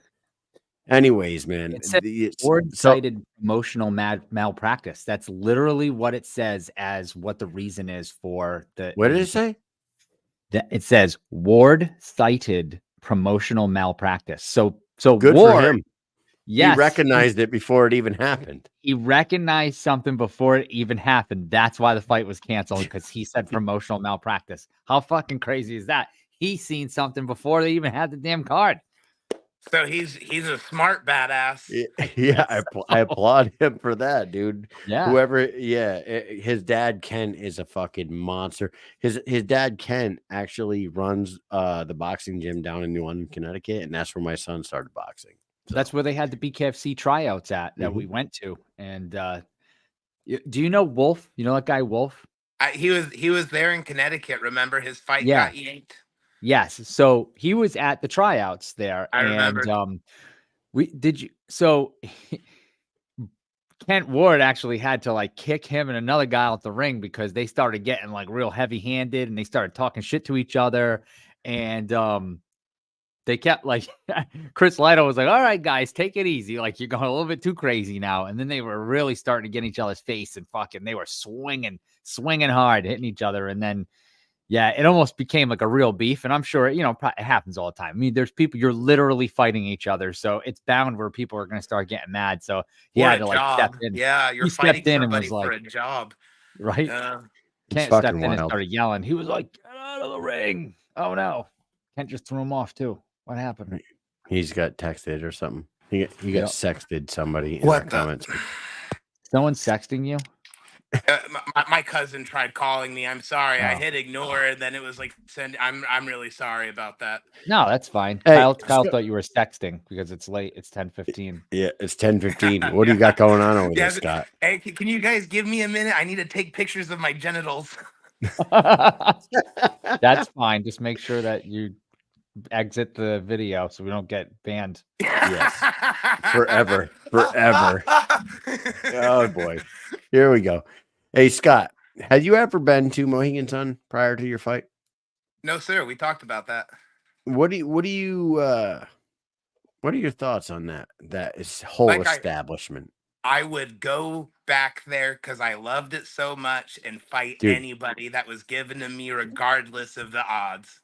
anyways, man, Ward cited emotional malpractice. That's literally what it says as what the reason is for the. What did it say? It says Ward cited promotional malpractice. So good Ward, for him. Yes, he recognized it before it even happened. he recognized something before it even happened. That's why the fight was canceled, because he said promotional malpractice. How fucking crazy is that? He seen something before they even had the damn card. So he's a smart badass. Yeah, I applaud him for that, dude. Yeah. Whoever, his dad Ken is a fucking monster. His dad Ken actually runs the boxing gym down in New London, Connecticut, and that's where my son started boxing. So. That's where they had the BKFC tryouts at that we went to. And do you know Wolf? You know that guy Wolf? He was there in Connecticut. Remember his fight got yanked? Yes. So he was at the tryouts there. I remember. So Kent Ward actually had to like kick him and another guy out the ring because they started getting like real heavy handed and they started talking shit to each other. And they kept like Chris Lido was like, all right, guys, take it easy. Like, you're going a little bit too crazy now. And then they were really starting to get in each other's face and they were swinging hard, hitting each other. And then, yeah, it almost became like a real beef. And I'm sure, it happens all the time. I mean, there's people, you're literally fighting each other. So it's bound where people are going to start getting mad. So he had to like step in. Yeah, you're fighting somebody for a job. Right? Kent stepped in and started yelling. He was like, get out of the ring. Oh, no. Kent just threw him off, too. What happened? He's got texted or something. He got sexted somebody in what our comments. Someone sexting you? My cousin tried calling me. I'm sorry. I hit ignore, and then it was like I'm really sorry about that. No, that's fine. Hey, Kyle thought you were sexting because it's late. It's 10:15. Yeah, it's 10:15. What do you got going on over there, Scott? Hey, can you guys give me a minute? I need to take pictures of my genitals. That's fine. Just make sure that you exit the video so we don't get banned. Yes. Forever. Oh boy. Here we go. Hey Scott, had you ever been to Mohegan Sun prior to your fight? No, sir. We talked about that. What are your thoughts on that whole establishment? I would go back there because I loved it so much and fight anybody that was given to me regardless of the odds.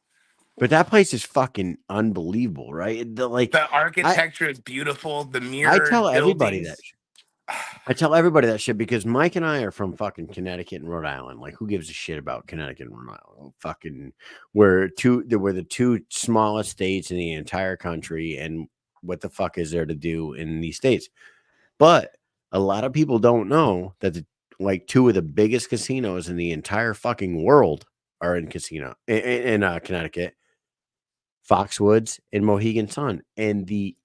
But that place is fucking unbelievable, right? The architecture is beautiful. The mirror. I tell everybody that shit because Mike and I are from fucking Connecticut and Rhode Island. Like, who gives a shit about Connecticut and Rhode Island? Fucking, we're the two smallest states in the entire country, and what the fuck is there to do in these states? But a lot of people don't know that two of the biggest casinos in the entire fucking world are in Connecticut. Foxwoods and Mohegan Sun, and the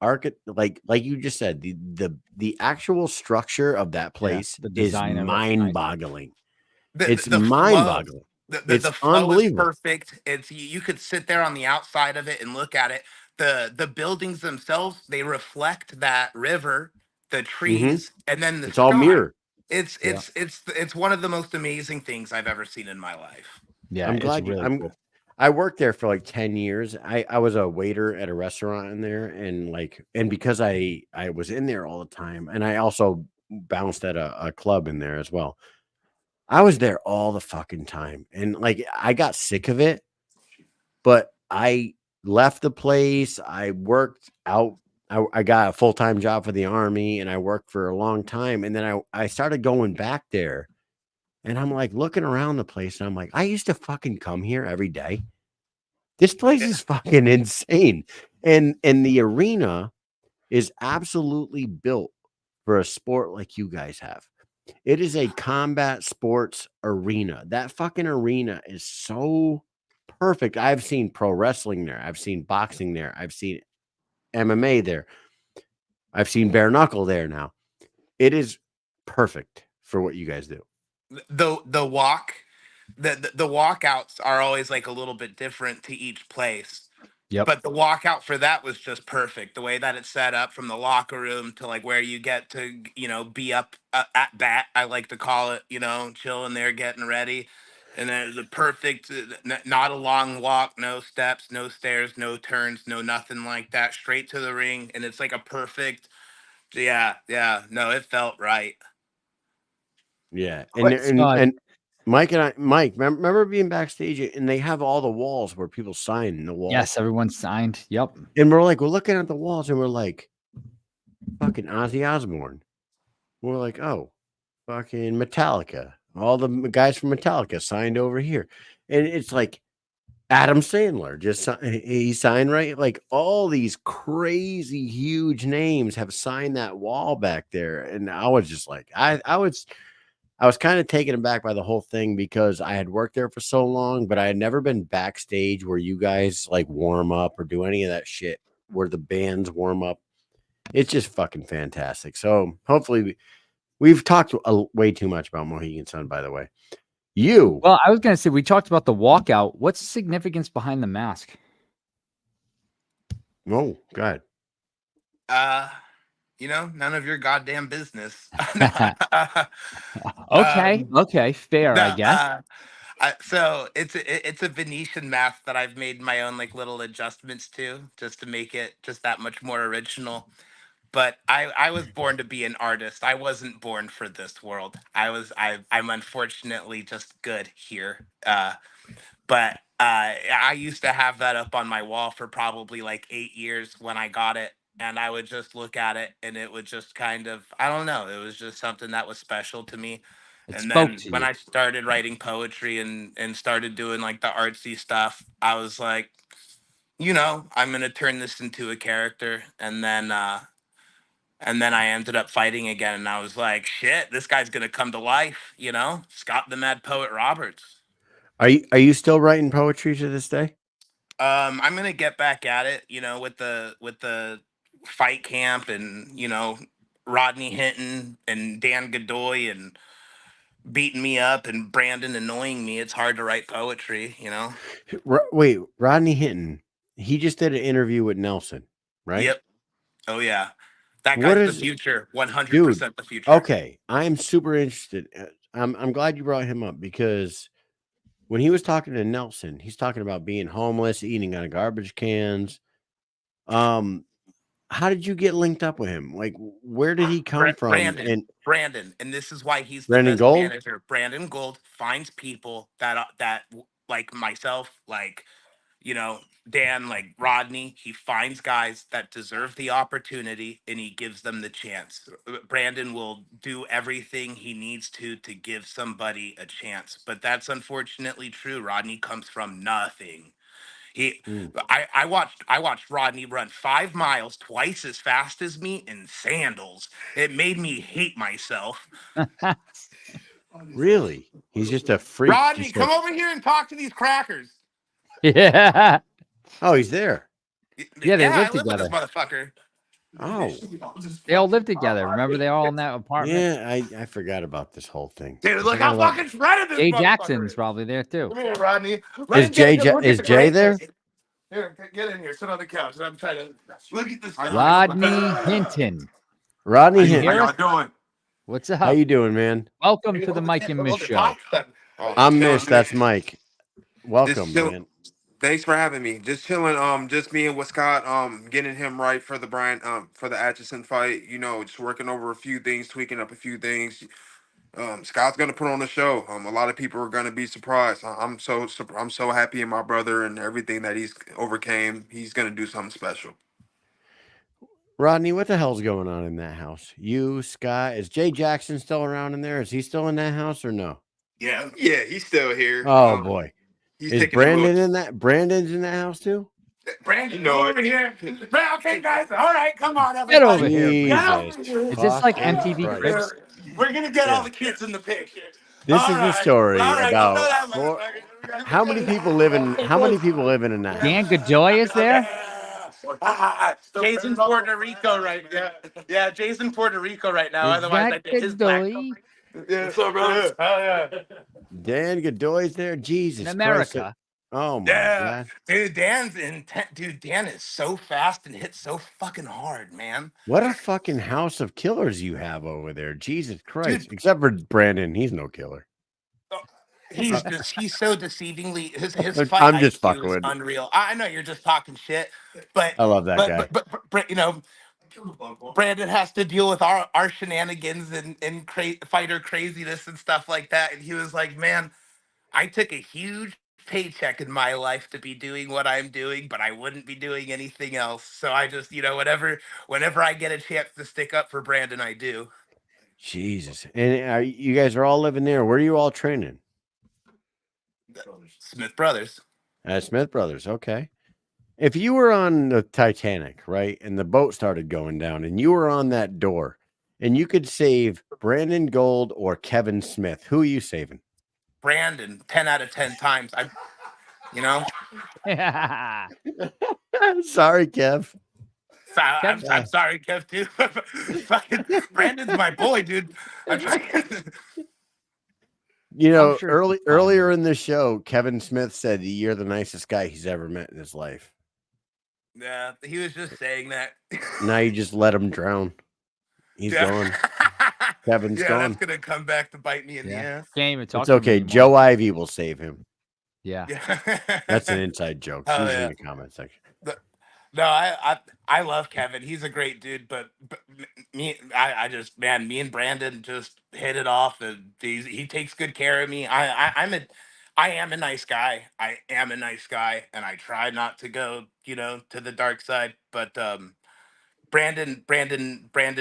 like you just said, the actual structure of that place is mind-boggling. It's mind-boggling. The flow is perfect. You could sit there on the outside of it and look at it. The buildings themselves, they reflect that river, the trees, and then it's all mirror. It's one of the most amazing things I've ever seen in my life. Yeah, I'm glad cool. I worked there for like 10 years. I was a waiter at a restaurant in there, and because I was in there all the time, and I also bounced at a club in there as well. I was there all the fucking time, and I got sick of it, but I left the place. I worked out. I got a full-time job for the Army, and I worked for a long time, and then I started going back there. And I'm like looking around the place, and I'm like, I used to fucking come here every day. This place is fucking insane. And the arena is absolutely built for a sport like you guys have. It is a combat sports arena. That fucking arena is so perfect. I've seen pro wrestling there. I've seen boxing there. I've seen MMA there. I've seen bare knuckle there now. It is perfect for what you guys do. The walkouts are always like a little bit different to each place. Yep. But the walkout for that was just perfect. The way that it's set up from the locker room to like where you get to, be up at bat, I like to call it, chilling there, getting ready. And then it's a perfect, not a long walk, no steps, no stairs, no turns, no nothing like that. Straight to the ring. And it's like a perfect, no, it felt right. Yeah, and Mike, remember being backstage, and they have all the walls where people sign the walls. Yes, everyone signed. Yep. And we're looking at the walls, and we're like, fucking Ozzy Osbourne. We're like, oh, fucking Metallica. All the guys from Metallica signed over here. And it's like Adam Sandler he signed, right? Like all these crazy huge names have signed that wall back there. And I was just like, I was kind of taken aback by the whole thing because I had worked there for so long, but I had never been backstage where you guys like warm up or do any of that shit where the bands warm up. It's just fucking fantastic. So hopefully we've talked way too much about Mohegan Sun, by the way. Well, I was going to say, we talked about the walkout. What's the significance behind the mask? Oh, go ahead. None of your goddamn business. Okay, fair, I guess. So it's a Venetian mask that I've made my own like little adjustments to, just to make it just that much more original. But I was born to be an artist. I wasn't born for this world. I'm unfortunately just good here. But I used to have that up on my wall for probably like 8 years when I got it. And I would just look at it and it would just kind of, I don't know, it was just something that was special to me. And then when I started writing poetry and started doing like the artsy stuff, I was like, I'm going to turn this into a character. And then I ended up fighting again. And I was like, shit, this guy's going to come to life, Scott the Mad Poet Roberts. Are you still writing poetry to this day? I'm gonna get back at it, with the fight camp and Rodney Hinton and Dan Godoy and beating me up and Brandon annoying me. It's hard to write poetry, Wait, Rodney Hinton. He just did an interview with Nelson, right? Yep. Oh yeah, that guy's the future. 100% the future. Okay, I'm super interested. I'm glad you brought him up because when he was talking to Nelson, he's talking about being homeless, eating out of garbage cans. How did you get linked up with him? Like, where did he come from? Brandon, and this is why he's the Brandon best Gold? manager. Brandon Gold finds people that like myself, like Dan, like Rodney. He finds guys that deserve the opportunity and he gives them the chance. Brandon will do everything he needs to give somebody a chance, but that's unfortunately true. Rodney comes from nothing. I watched Rodney run 5 miles twice as fast as me in sandals. It made me hate myself. Really? He's just a freak. Rodney, come over here and talk to these crackers. Yeah. Oh, he's there. Yeah, they live I together. live with this motherfucker. Oh, they all live together. Remember, they all in that apartment. Yeah, I forgot about this whole thing. Dude, look how fucking shredded this Jay Jackson's probably there too. Come here, Rodney. Is Jay there? Here, get in here. Sit on the couch. I'm trying to look at this. Rodney Hinton. Rodney Hinton. How y'all doing? What's up? How you doing, man? Welcome to the Mike and Mish show. I'm Mish. That's Mike. Welcome, man. Thanks for having me. Just chilling. Just me and with Scott. Getting him right for the for the Atchison fight. Just working over a few things, tweaking up a few things. Scott's gonna put on a show. A lot of people are gonna be surprised. I'm so happy in my brother and everything that he's overcame. He's gonna do something special. Rodney, what the hell's going on in that house? You, Scott, is Jay Jackson still around in there? Is he still in that house or no? Yeah, he's still here. Oh boy, is Brandon in that? Brandon's in that house too. Brandon, over here. Okay, guys. All right, come on, everybody. Get over here. Is this like MTV Cribs? We're gonna get all the kids in the picture. This is the story about how many people live in that house. Dan Godoy is there. Jay's in Puerto Rico right now. Yeah, Jay's in Puerto Rico right now. Is Otherwise, that Godoy? Yeah. So, bro. Dan Godoy's there. Jesus In America. Christ. Oh my God. Dude, Dan is so fast and hits so fucking hard, man. What a fucking house of killers you have over there. Jesus Christ. Dude. Except for Brandon, he's no killer. He's so deceivingly his fight I'm just IQ fucking is with unreal. I know you're just talking shit, but I love that guy. But Brandon has to deal with our shenanigans and fighter craziness and stuff like that. And he was like, man, I took a huge paycheck in my life to be doing what I'm doing, but I wouldn't be doing anything else. So I just, whenever I get a chance to stick up for Brandon, I do. Jesus. And you guys are all living there. Where are you all training? Smith Brothers. Smith Brothers. Okay. If you were on the Titanic, right, and the boat started going down and you were on that door and you could save Brandon Gold or Kevin Smith, who are you saving? Brandon, 10 out of 10 times. Yeah. Sorry, Kev. I'm sorry, Kev, too. Fucking Brandon's my boy, dude. I'm trying. You know, sure earlier in the show, Kevin Smith said you're the nicest guy he's ever met in his life. Yeah, he was just saying that. Now you just let him drown. He's gone. Kevin's gone. That's gonna come back to bite me in the ass. Can't even talk. It's okay. Joe Ivy will save him. Yeah. That's an inside joke. Oh, She's yeah. in the comment section. No, I love Kevin. He's a great dude, but me and Brandon just hit it off, and he takes good care of me. I am a nice guy. I am a nice guy, and I try not to go, to the dark side. But Brandon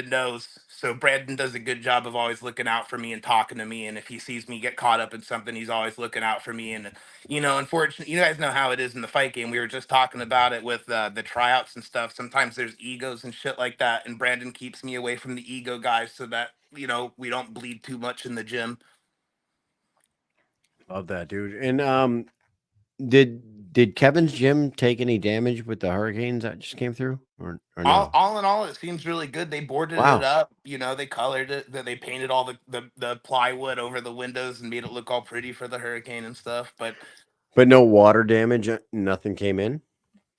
knows. So Brandon does a good job of always looking out for me and talking to me. And if he sees me get caught up in something, he's always looking out for me. And unfortunately, you guys know how it is in the fight game. We were just talking about it with the tryouts and stuff. Sometimes there's egos and shit like that, and Brandon keeps me away from the ego guys so that we don't bleed too much in the gym. Love that, dude. And did Kevin's gym take any damage with the hurricanes that just came through, or no? All in all, it seems really good. They boarded it up, they colored it, they painted all the plywood over the windows and made it look all pretty for the hurricane and stuff. But no water damage. Nothing came in.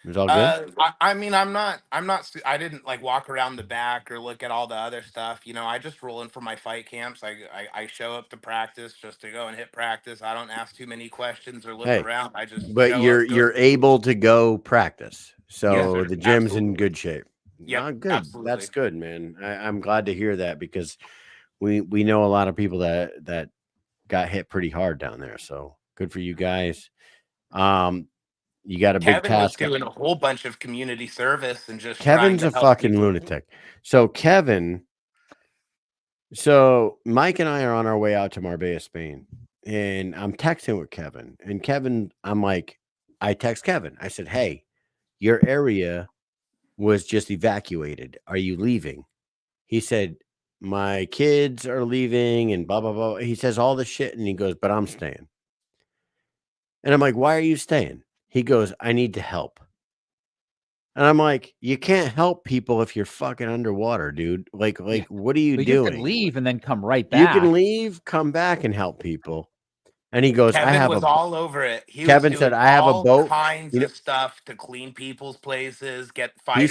It was all good. I didn't like walk around the back or look at all the other stuff. I just roll in for my fight camps. I show up to practice just to go and hit practice. I don't ask too many questions or look around. I just. But you're able to go practice, so Yes, the gym's absolutely. in good shape. Yeah, good. absolutely. That's good, man. I'm glad to hear that because we know a lot of people that got hit pretty hard down there. So good for you guys. You got a big Kevin was task. doing a whole bunch of community service and just. Kevin's a fucking lunatic. So Mike and I are on our way out to Marbella, Spain, and I'm texting with Kevin. And Kevin, I text Kevin. I said, "Hey, your area was just evacuated. Are you leaving?" He said, "My kids are leaving," and blah blah blah. He says all this shit, and he goes, "But I'm staying." And I'm like, "Why are you staying?" He goes, "I need to help." And I'm like, "You can't help people if you're fucking underwater, dude. Like, what are you doing? You can leave and then come right back. You can leave, come back, and help people." And he goes, Kevin was all over it. Kevin said, "I have a boat." Kinds of stuff to clean people's places, get fighters.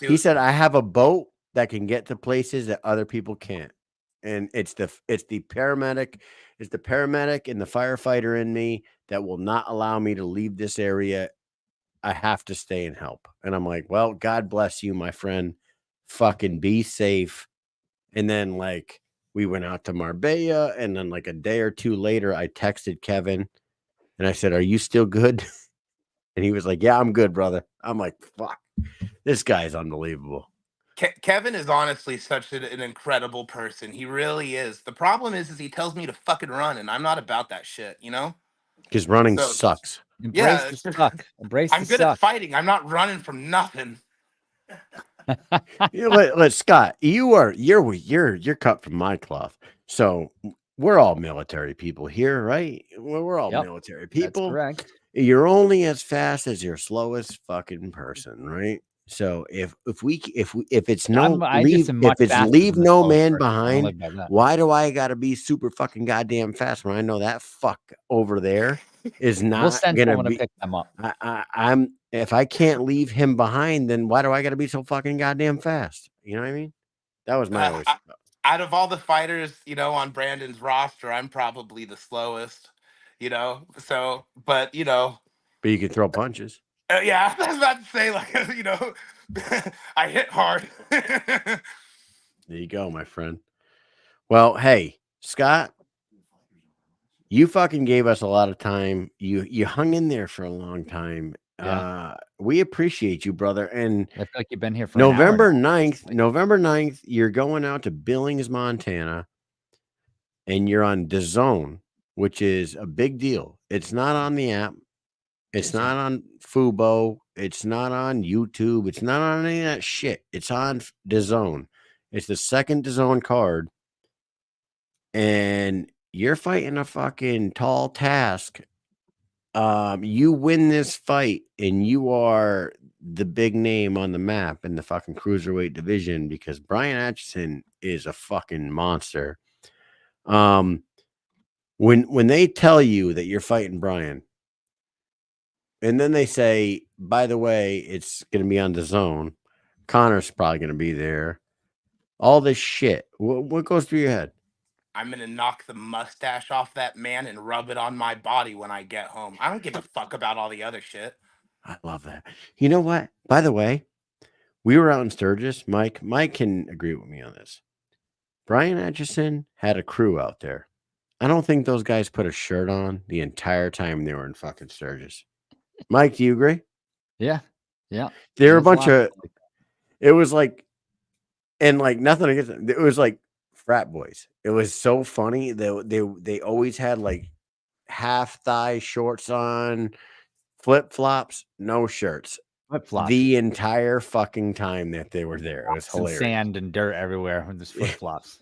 He said, "I have a boat that can get to places that other people can't." And it's the paramedic, and the firefighter in me that will not allow me to leave this area. I have to stay and help. And I'm like, "Well, God bless you, my friend. Fucking be safe." And then we went out to Marbella, and then a day or two later, I texted Kevin and I said, "Are you still good?" And he was like, "Yeah, I'm good, brother." I'm like, "Fuck, this guy's unbelievable." Kevin is honestly such an incredible person. He really is. The problem is he tells me to fucking run, and I'm not about that shit, Because running sucks. Embrace the suck. Embrace I'm the good suck. at fighting. I'm not running from nothing. Scott, you're cut from my cloth. So we're all military people here, right? We're all military people. That's correct. You're only as fast as your slowest fucking person, right? So if it's leave no man behind, why do I gotta be super fucking goddamn fast when I know that fuck over there is not gonna be? Pick them up. I'm if I can't leave him behind, then why do I gotta be so fucking goddamn fast? You know what I mean? That was my always. Out of all the fighters, on Brandon's roster, I'm probably the slowest. So, but But you can throw punches. Yeah, I was about to say, I hit hard. There you go, my friend. Well, hey, Scott, You fucking gave us a lot of time. You hung in there for a long time. Yeah. We appreciate you, brother. And I feel like you've been here for an hour November now. 9th, November 9th, you're going out to Billings, Montana, and you're on DAZN, which is a big deal. It's not on the app. It's not on Fubo. It's not on YouTube. It's not on any of that shit. It's on DAZN. It's the second DAZN card. And you're fighting a fucking tall task. You win this fight, and you are the big name on the map in the fucking cruiserweight division because Brian Atchison is a fucking monster. When they tell you that you're fighting Brian, and then they say, by the way, it's going to be on DAZN, Connor's probably going to be there. All this shit. What goes through your head? I'm gonna knock the mustache off that man and rub it on my body when I get home. I don't give a fuck about all the other shit. I love that. You know what? By the way, we were out in Sturgis. Mike can agree with me on this. Brian Atchison had a crew out there. I don't think those guys put a shirt on the entire time they were in fucking Sturgis. Mike, do you agree? Yeah. Yeah. There were a bunch of, it was like, and like nothing against them. It was like frat boys. It was so funny. They always had like half thigh shorts on, flip flops, no shirts. Flip-flops. The entire fucking time that they were there. It was hilarious. Sand and dirt everywhere with those flip flops.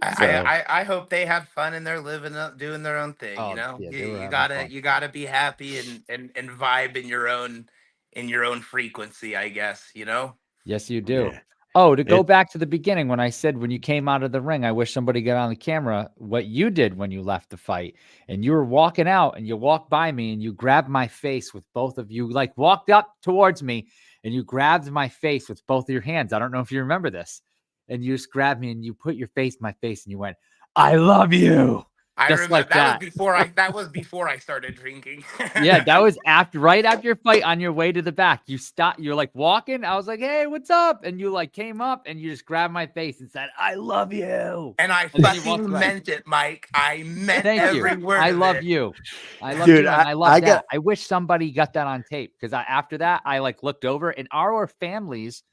I hope they have fun and they're living up, doing their own thing. Oh, You know, yeah, they were you having gotta fun. you gotta be happy and vibe in your own frequency, I guess. You know. Yes, you do. Yeah. Oh, to go back to the beginning when I said when you came out of the ring, I wish somebody got on the camera what you did when you left the fight. And you were walking out and you walked by me and you grabbed my face with both of you, like walked up towards me and you grabbed my face with both of your hands. I don't know if you remember this. And you just grabbed me and you put your face in my face and you went, "I love you." I Just remember like that. That was before I started drinking. Yeah, that was right after your fight on your way to the back. You stopped, you're like walking. I was like, "Hey, what's up?" And you like came up and you just grabbed my face and said, "I love you." And I And then you fucking walked away. meant it, Mike. I meant Thank every you. word I of love it. you. I love Dude, you. And I love I that. got- I wish somebody got that on tape because after that, I like looked over and our families,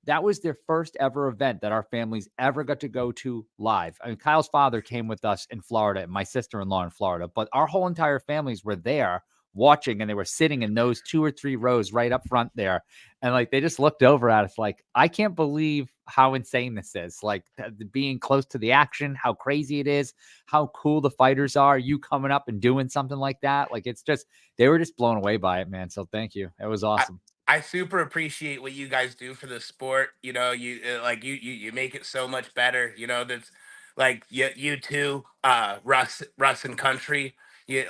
that was their first ever event that our families ever got to go to live. I mean, Kyle's father came with us in Florida and my sister-in-law in Florida, but our whole entire families were there watching and they were sitting in those 2 or 3 rows right up front there. And like, they just looked over at us like, I can't believe how insane this is. Like being close to the action, how crazy it is, how cool the fighters are, you coming up and doing something like that. Like, it's just, they were just blown away by it, man. So thank you. It was awesome. I super appreciate what you guys do for the sport. You know, you make it so much better. You know, that's like you too, Russ and Country. It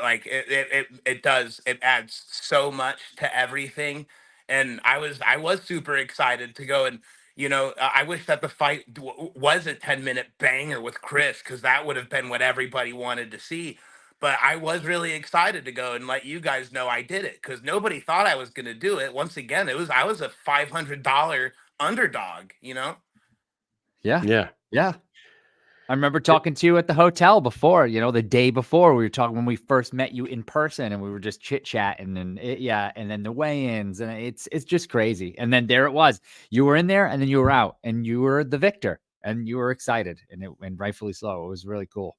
adds so much to everything. And I was super excited to go and I wish that the fight was a 10-minute banger with Chris because that would have been what everybody wanted to see. But I was really excited to go and let you guys know I did it because nobody thought I was going to do it. Once again, I was a $500 underdog, you know? Yeah. Yeah. Yeah. I remember talking to you at the hotel before, the day before we were talking when we first met you in person and we were just chit chatting and and then the weigh-ins and it's just crazy. And then there it was, you were in there and then you were out and you were the victor and you were excited and rightfully so. It was really cool.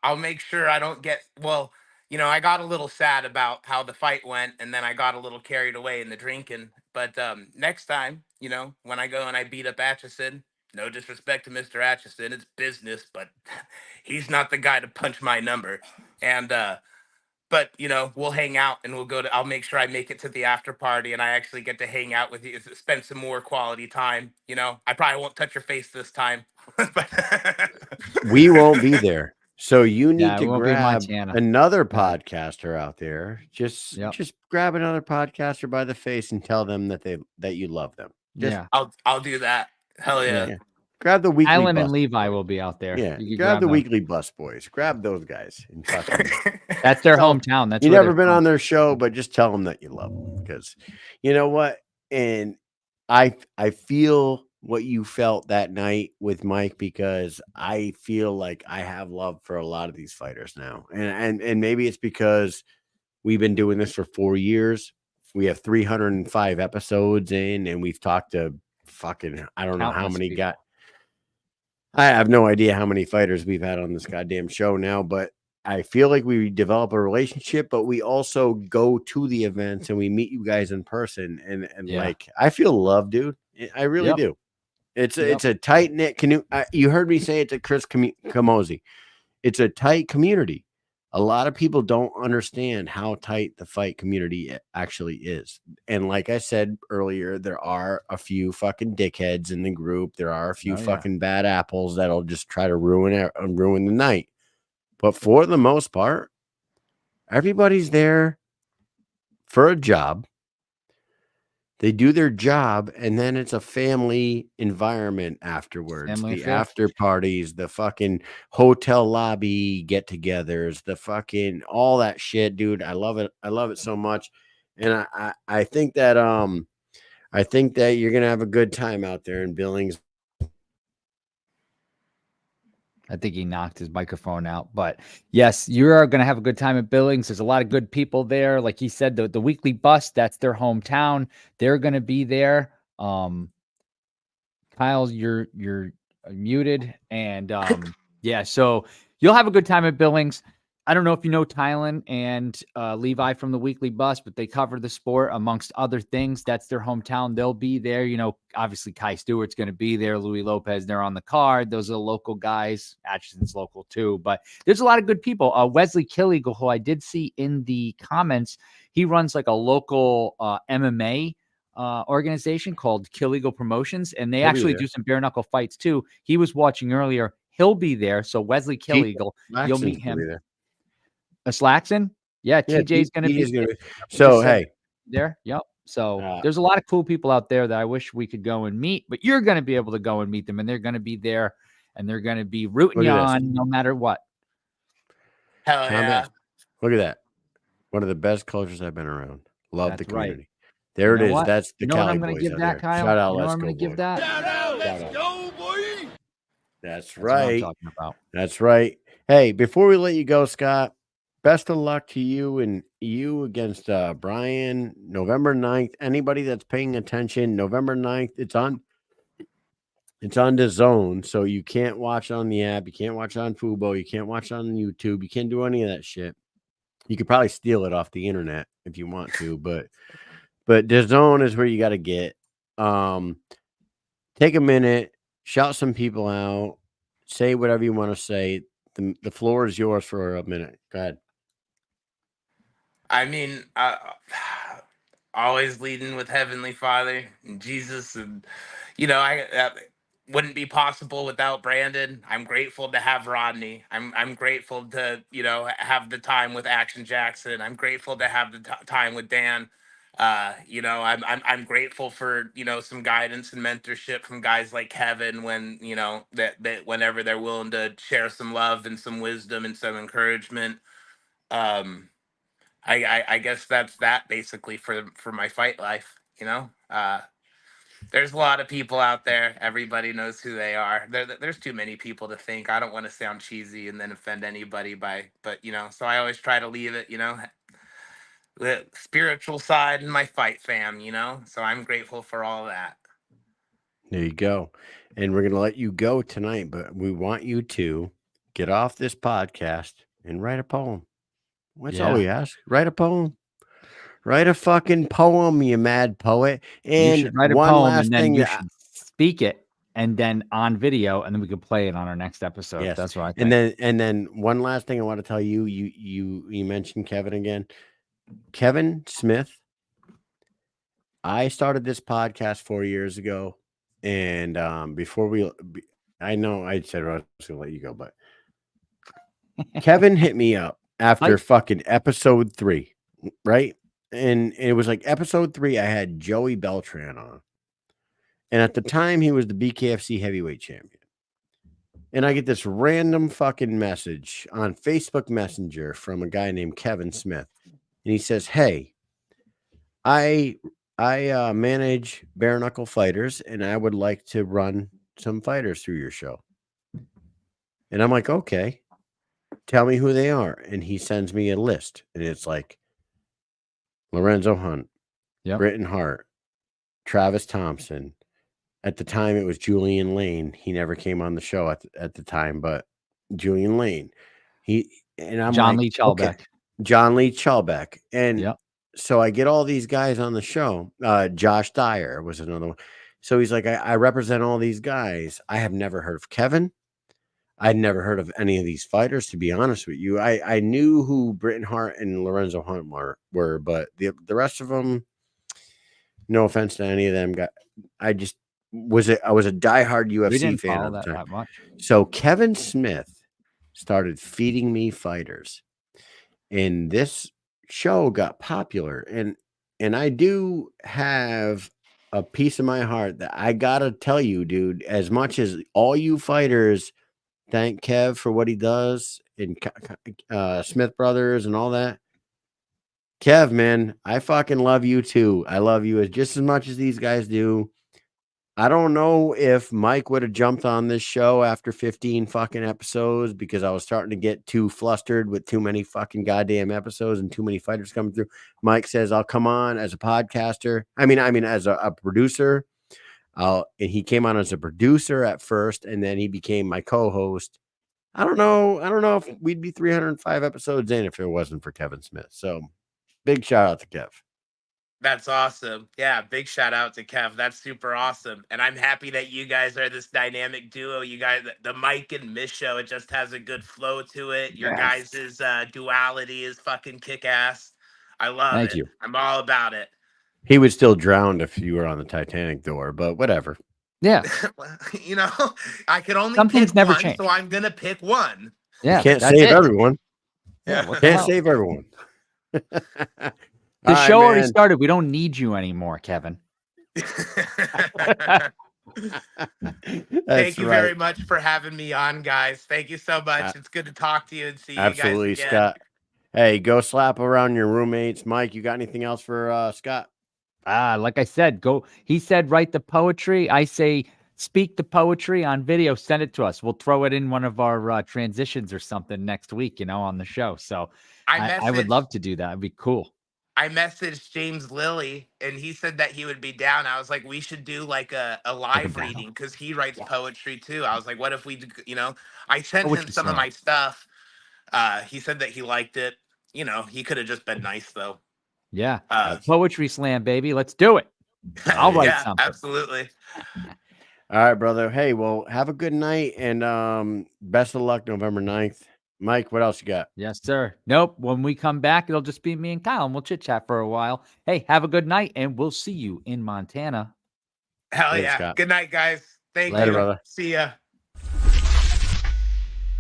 I'll make sure I don't get, well, I got a little sad about how the fight went and then I got a little carried away in the drinking. But next time, when I go and I beat up Atchison, no disrespect to Mr. Atchison, it's business, but he's not the guy to punch my number. And, but we'll hang out and I'll make sure I make it to the after party and I actually get to hang out with you, spend some more quality time. I probably won't touch your face this time, but We won't be there. So you need Yeah, it to won't be in grab Montana. another podcaster out there. Just Yep. grab another podcaster by the face and tell them that you love them. Just Yeah. I'll do that. Hell yeah. Yeah. grab the weekly Alan bus. and Levi will be out there. Yeah, You can grab the them. weekly bus boys. Grab those guys. And fucking That's their Tell- hometown. That's you where never they're been from. on their show, but just tell them that you love them because you know what? And I feel what you felt that night with Mike, because I feel like I have love for a lot of these fighters now. And maybe it's because we've been doing this for 4 years. We have 305 episodes in, and we've talked to fucking, I don't know how Countless many people. I have no idea how many fighters we've had on this goddamn show now, but I feel like we develop a relationship, but we also go to the events and we meet you guys in person. And Yeah. like, I feel love, dude. I really Yep. do. It's Yep. it's a tight knit canoe. You heard me say it to Chris Camozzi. It's a tight community. A lot of people don't understand how tight the fight community actually is. And like I said earlier, there are a few fucking dickheads in the group. There are a few fucking bad apples that'll just try to ruin the night. But for the most part, everybody's there for a job. They do their job, and then it's a family environment afterwards. Family The affair. after parties, the fucking hotel lobby get-togethers, the fucking all that shit, dude. I love it. I love it so much. And I think that you're gonna have a good time out there in Billings. I think he knocked his microphone out, but yes, you are going to have a good time at Billings. There's a lot of good people there. Like he said, the Weekly Bus, that's their hometown. They're going to be there. Kyle, you're muted. And yeah, so you'll have a good time at Billings. I don't know if you know Tylen and Levi from the Weekly Bus, but they cover the sport amongst other things. That's their hometown. They'll be there. You know, obviously Kai Stewart's going to be there. Louis Lopez, they're on the card. Those are the local guys. Atchison's local too, but there's a lot of good people. Wesley Killeagle, who I did see in the comments, he runs like a local MMA organization called Killeagle Promotions, and they actually do some bare knuckle fights too. He was watching earlier. He'll be there. So Wesley Killeagle, you'll meet him. Slaxon? Yeah, TJ's going to be. So, hey. There. Yep. So there's a lot of cool people out there that I wish we could go and meet, but you're going to be able to go and meet them, and they're going to be there, and they're going to be rooting you on no matter what. Hell yeah. Look at that. One of the best cultures I've been around. Love the community. Right. There it is. What? That's the Cali boys. I'm going to give that, Kyle? Shout out, let's go, give that? Shout out, let's go, boy. That's right. What I'm talking about. That's right. Hey, before we let you go, Scott, best of luck to you and you against Brian, November 9th. Anybody that's paying attention, November 9th, it's on the zone. So you can't watch it on the app. You can't watch it on Fubo. You can't watch it on YouTube. You can't do any of that shit. You could probably steal it off the internet if you want to, but the zone is where you got to get. Take a minute, shout some people out, say whatever you want to say. The floor is yours for a minute. Go ahead. I mean, always leading with Heavenly Father and Jesus, and I wouldn't be possible without Brandon. I'm grateful to have Rodney. I'm grateful to have the time with Action Jackson. I'm grateful to have the time with Dan. I'm grateful for some guidance and mentorship from guys like Kevin when that whenever they're willing to share some love and some wisdom and some encouragement. I guess that's that basically for my fight life. There's a lot of people out there. Everybody knows who they are. There's too many people to think. I don't want to sound cheesy and then offend anybody but so I always try to leave it, the spiritual side in my fight fam, so I'm grateful for all that. There you go. And we're going to let you go tonight, but we want you to get off this podcast and write a poem. That's all we ask. Write a poem. Write a fucking poem, you mad poet. And you should write a poem and then you should speak it and then on video, and then we could play it on our next episode. Yes. That's what I think. And then one last thing I want to tell you. You mentioned Kevin again. Kevin Smith. I started this podcast 4 years ago, and I know I said I was going to let you go, but Kevin hit me up after fucking episode 3, right? And it was like episode 3, I had Joey Beltran on. And at the time, he was the BKFC heavyweight champion. And I get this random fucking message on Facebook Messenger from a guy named Kevin Smith. And he says, hey, I I manage bare knuckle fighters, and I would like to run some fighters through your show. And I'm like, okay, tell me who they are. And he sends me a list, and it's like Lorenzo Hunt, Britton Hart, Travis Thompson. At the time, it was Julian Lane. He never came on the show at the time, but Julian Lane. I'm John like, Lee Chalbeck. okay, John Lee Chalbeck. And Yep. so I get all these guys on the show. Josh Dyer was another one. So he's like, I represent all these guys. I have never heard of Kevin. I'd never heard of any of these fighters, to be honest with you. I knew who Britton Hart and Lorenzo Hunt were, but the rest of them, no offense to any of them, I was a diehard UFC fan at the time. That much. So Kevin Smith started feeding me fighters, and this show got popular. And I do have a piece of my heart that I gotta tell you, dude. As much as all you fighters thank Kev for what he does in Smith Brothers and all that, Kev, man, I fucking love you too. I love you just as much as these guys do. I don't know if Mike would have jumped on this show after 15 fucking episodes because I was starting to get too flustered with too many fucking goddamn episodes and too many fighters coming through. Mike says, I'll come on as a podcaster. I mean, as a producer. And he came on as a producer at first, and then he became my co-host. I don't know if we'd be 305 episodes in if it wasn't for Kevin Smith. So big shout out to Kev. That's awesome. Yeah, big shout out to Kev. That's super awesome. And I'm happy that you guys are this dynamic duo. You guys, the Mike and Mish show, it just has a good flow to it. Your guys' duality is fucking kick-ass. I love it. Thank you. I'm all about it. He would still drown if you were on the Titanic door, but whatever. Yeah. You know, I can only Some things pick never one, change. so I'm going to pick one. Yeah. You can't save everyone. Yeah. Can't save everyone. The show already started. We don't need you anymore, Kevin. Thank you very much for having me on, guys. Thank you so much. It's good to talk to you and see you guys again. Scott. Hey, go slap around your roommates. Mike, you got anything else for Scott? Like I said, go. He said write the poetry. I say speak the poetry on video. Send it to us. We'll throw it in one of our transitions or something next week, on the show. So I would love to do that. It'd be cool. I messaged James Lilly, and he said that he would be down. I was like, we should do like a live reading because he writes poetry too. I was like, what if we, I sent him some of my stuff. He said that he liked it. He could have just been nice though. Yeah. Poetry slam, baby. Let's do it. I'll write something. Absolutely. All right, brother. Hey, well, have a good night and best of luck November 9th. Mike, what else you got? Yes, sir. Nope. When we come back, it'll just be me and Kyle, and we'll chit-chat for a while. Hey, have a good night, and we'll see you in Montana. Hell yeah. Scott. Good night, guys. Thank you. Brother. See ya.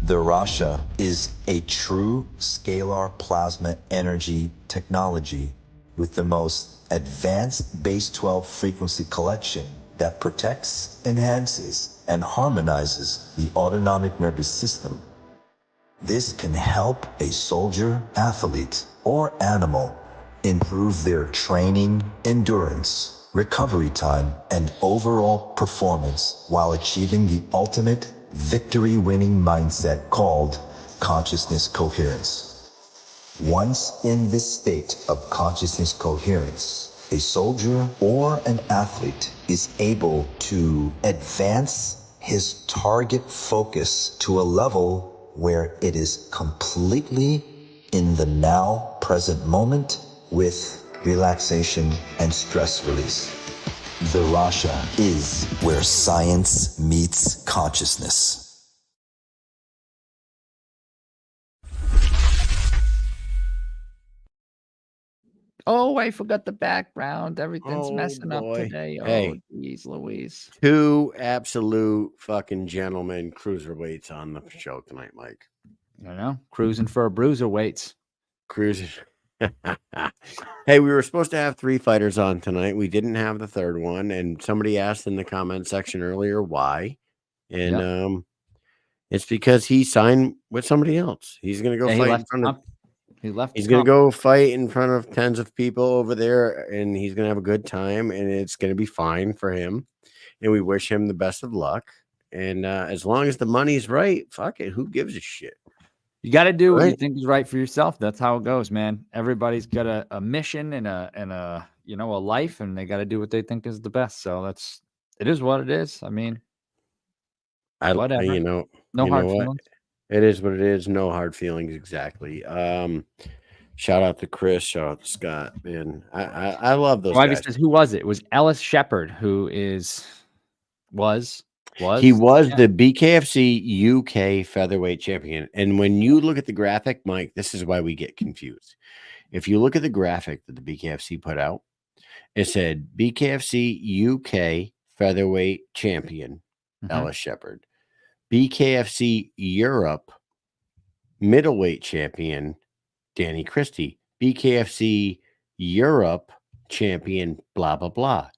The Rasha is a true scalar plasma energy technology with the most advanced base 12 frequency collection that protects, enhances, and harmonizes the autonomic nervous system. This can help a soldier, athlete, or animal improve their training, endurance, recovery time, and overall performance while achieving the ultimate victory-winning mindset called consciousness coherence. Once in this state of consciousness coherence, a soldier or an athlete is able to advance his target focus to a level where it is completely in the now present moment with relaxation and stress release. The Rasha is where science meets consciousness. Oh, I forgot the background. Everything's messing up today. Oh, geez, Louise. Two absolute fucking gentlemen cruiserweights on the show tonight, Mike. I know. Cruising for a bruiserweights. Cruising. Hey, we were supposed to have 3 fighters on tonight. We didn't have the third one, and somebody asked in the comment section earlier why. And it's because he signed with somebody else. He's going to go fight in front of He left. He's going to go fight in front of tens of people over there, and he's going to have a good time, and it's going to be fine for him. And we wish him the best of luck. And as long as the money's right, fuck it. Who gives a shit? You got to do what you think is right for yourself. That's how it goes, man. Everybody's got a mission and a a life, and they got to do what they think is the best. So it is what it is. I mean, whatever. No hard feelings. It is what it is. No hard feelings. Exactly. Shout out to Chris. Shout out to Scott. Man, I love those guys. Says, who was it? It was Ellis Shepard, who was the BKFC UK featherweight champion. And when you look at the graphic, Mike, this is why we get confused. If you look at the graphic that the BKFC put out, it said BKFC UK featherweight champion, Ellis Shepard. BKFC Europe middleweight champion, Danny Christie. BKFC Europe champion, blah, blah, blah.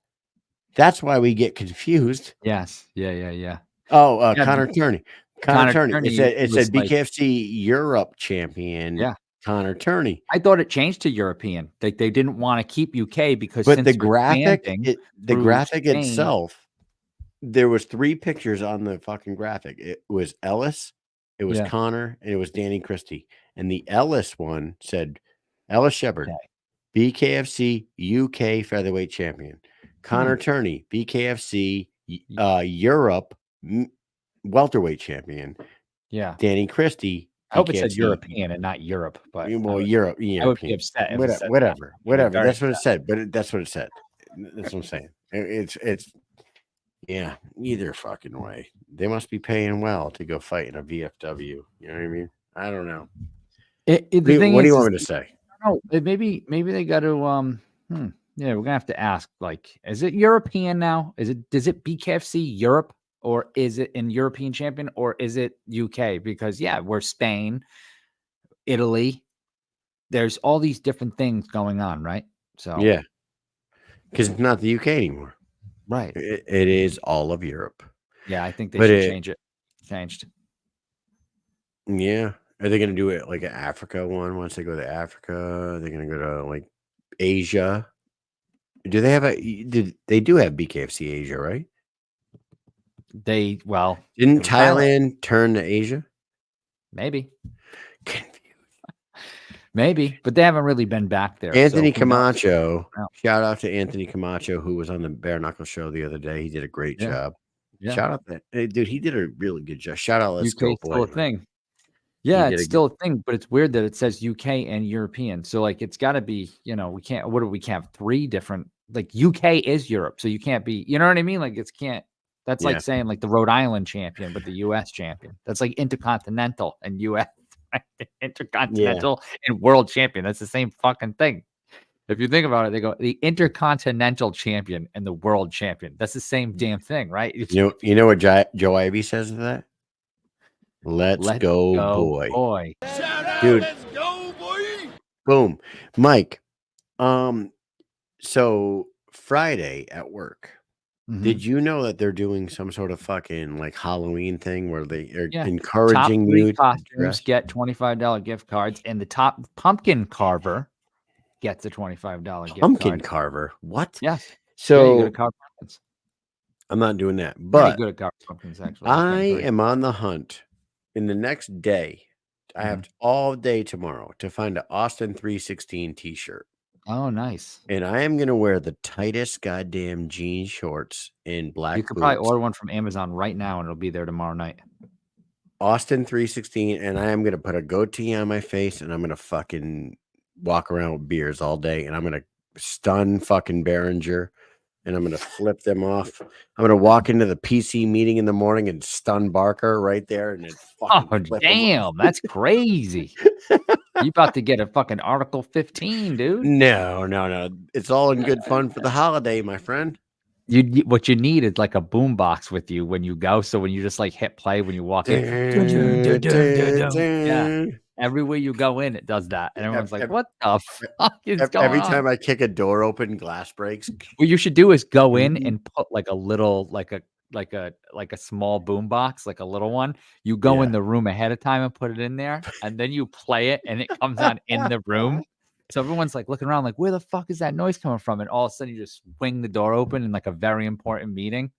That's why we get confused. Yes. Yeah. Oh, Connor Turney. Connor Turney. It said BKFC Europe champion. Yeah. Connor Turney. I thought it changed to European. They didn't want to keep UK because the graphic itself, there was 3 pictures on the fucking graphic. It was Ellis, it was Connor, and it was Danny Christie. And the Ellis one said Ellis Shepard, BKFC UK featherweight champion. Connor Turney, BKFC Europe welterweight champion. Yeah. Danny Christie. I hope it said European and not Europe, but Europe. I would be upset. Whatever. That's what it said. But that's what it said. That's what I'm saying. It's either fucking way. They must be paying well to go fight in a VFW. You know what I mean? I don't know. What do you want me to say? No, maybe they got to yeah, we're gonna have to ask. Like, is it European now? Does it BKFC Europe, or is it an European champion, or is it UK? Because we're Spain, Italy. There's all these different things going on, right? So because it's not the UK anymore, right? It is all of Europe. Yeah, I think they should change it. Changed. Yeah, are they gonna do it like an Africa one? Once they go to Africa, they're gonna go to like Asia. Do they have they do have BKFC Asia, right? Didn't Thailand turn to Asia? Maybe. Maybe, but they haven't really been back there. Anthony Camacho. Shout out to Anthony Camacho, who was on the Bare Knuckle show the other day. He did a great job. Yeah. Shout out dude, he did a really good job. Shout out, let's go, boy. Still a thing. Yeah, it's still a thing, but it's weird that it says UK and European. So like it's gotta be, we can't have 3 different, like UK is Europe. So you can't be, you know what I mean? Like that's like saying like the Rhode Island champion, but the US champion. That's like intercontinental and US intercontinental and world champion. That's the same fucking thing. If you think about it, they go the intercontinental champion and the world champion. That's the same damn thing, right? You know what Joe Ivy says to that? Let's go, boy. Dude. Let's go, boy. Boom. Mike. So Friday at work, did you know that they're doing some sort of fucking like Halloween thing where they are encouraging you to get $25 gift cards, and the top pumpkin carver gets a $25 gift card. Pumpkin carver? What? Yes. So you carve pumpkins. I'm not doing that, but good at carving pumpkins, actually. I am on the hunt in the next day. I have all day tomorrow to find an Austin 316 t-shirt. Oh, nice. And I am going to wear the tightest goddamn jean shorts in black. You could probably order one from Amazon right now and it'll be there tomorrow night. Austin 316. And I am going to put a goatee on my face and I'm going to fucking walk around with beers all day. And I'm going to stun fucking Behringer. And I'm going to flip them off. I'm going to walk into the PC meeting in the morning and stun Barker right there. And then fucking damn, that's crazy. You about to get a fucking Article 15, dude. No. It's all in good fun for the holiday, my friend. What you need is like a boom box with you when you go. So when you just like hit play when you walk in. Yeah. Everywhere you go in, it does that. And everyone's like, what the fuck is going on? Every time I kick a door open, glass breaks. What you should do is go in and put like a little, like like a small boom box, like a little one. You go in the room ahead of time and put it in there, and then you play it, and it comes on in the room. So everyone's like looking around, like, where the fuck is that noise coming from? And all of a sudden, you just swing the door open in like a very important meeting,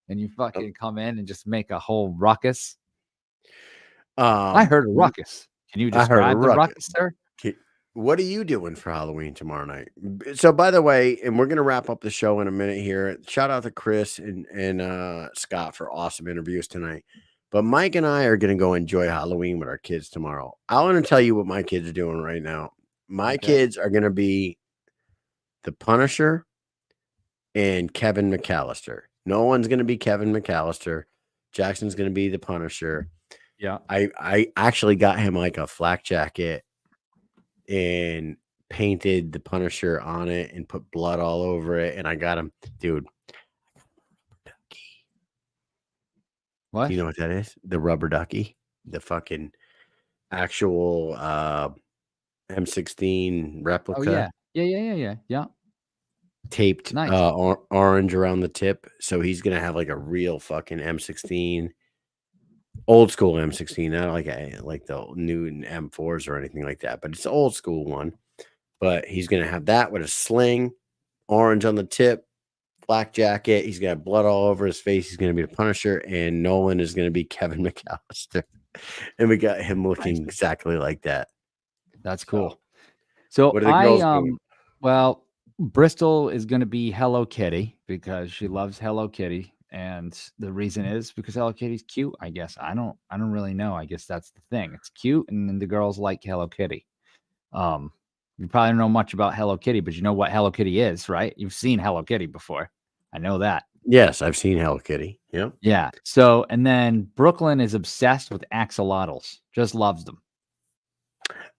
and you fucking come in and just make a whole ruckus. I heard a ruckus. Can you describe the ruckus, sir? What are you doing for Halloween tomorrow night? So, by the way, and we're going to wrap up the show in a minute here. Shout out to Chris and Scott for awesome interviews tonight. But Mike and I are going to go enjoy Halloween with our kids tomorrow. I want to tell you what my kids are doing right now. My kids are going to be the Punisher and Kevin McAllister. No one's going to be Kevin McAllister. Jackson's going to be the Punisher. Yeah. I actually got him like a flak jacket and painted the Punisher on it and put blood all over it. And I got him, dude. What? Do you know what that is? The rubber ducky, the fucking actual M16 replica. Oh, yeah. Taped Nice. orange around the tip. So he's going to have like a real fucking M16. Old school M16, not like the new M4s or anything like that, but it's an old school one. But he's gonna have that with a sling, orange on the tip, black jacket. He's got blood all over his face. He's gonna be the Punisher, and Nolan is gonna be Kevin McAllister, and we got him looking exactly like that. That's cool. So what are the girls doing? Well, Bristol is gonna be Hello Kitty because she loves Hello Kitty. And the reason is because Hello Kitty's cute, I guess. I don't really know. I guess that's the thing. It's cute, and then the girls like Hello Kitty. You probably don't know much about Hello Kitty, but you know what Hello Kitty is, right? You've seen Hello Kitty before. I know that. Yes, I've seen Hello Kitty. Yeah. Yeah. So, and then Brooklyn is obsessed with axolotls. Just loves them.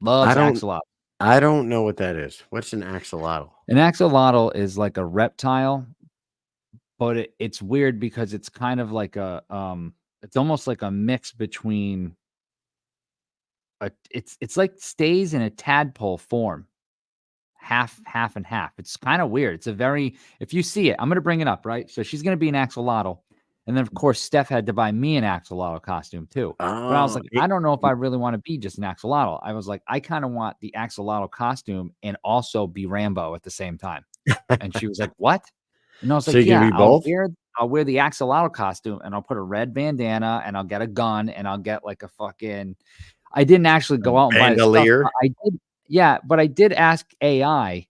Loves axolotls. I don't know what that is. What's an axolotl? An axolotl is like a reptile. But it's weird because it's kind of like it's almost like a mix between it's like stays in a tadpole form, half and half. It's kind of weird. It's if you see it, I'm gonna bring it up, right? So she's gonna be an axolotl, and then of course Steph had to buy me an axolotl costume too. But I was like, I don't know if I really want to be just an axolotl. I was like, I kind of want the axolotl costume and also be Rambo at the same time. And she was like, what? And I was like, yeah, I'll wear the axolotl costume, and I'll put a red bandana, and I'll get a gun, and I'll get like a fucking. I didn't actually go out and buy the stuff. I did, yeah, but I did ask AI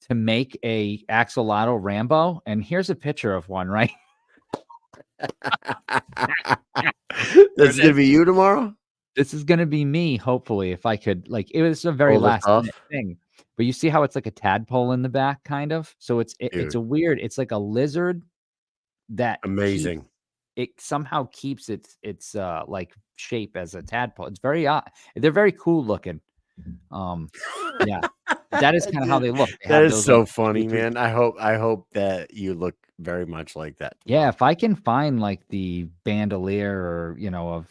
to make a axolotl Rambo, and here's a picture of one, right? That's gonna be you tomorrow. This is gonna be me, hopefully, if I could. Like, it was a very last minute thing. But you see how it's like a tadpole in the back, kind of? So it's a weird, it's like a lizard that amazing. It somehow keeps its like shape as a tadpole. It's very odd. They're very cool looking. Yeah. That is kind of how they look. That is so funny, man. I hope that you look very much like that. Yeah, if I can find like the bandolier or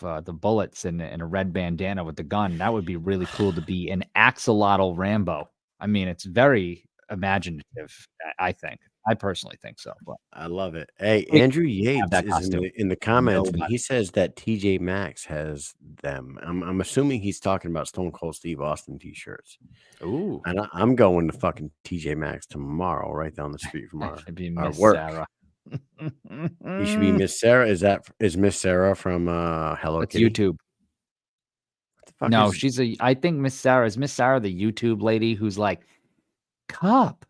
of the bullets and a red bandana with the gun, that would be really cool to be an axolotl Rambo. I mean, it's very imaginative, I think. I personally think so. But I love it. Hey, Andrew Yates is in the comments, and he says that TJ Maxx has them. I'm assuming he's talking about Stone Cold Steve Austin t-shirts. Ooh. And I'm going to fucking TJ Maxx tomorrow, right down the street from our Miss work. Sarah. You should be Miss Sarah. Is Miss Sarah from Hello Kitty? YouTube. No, I think Miss Sarah the YouTube lady who's like, cup.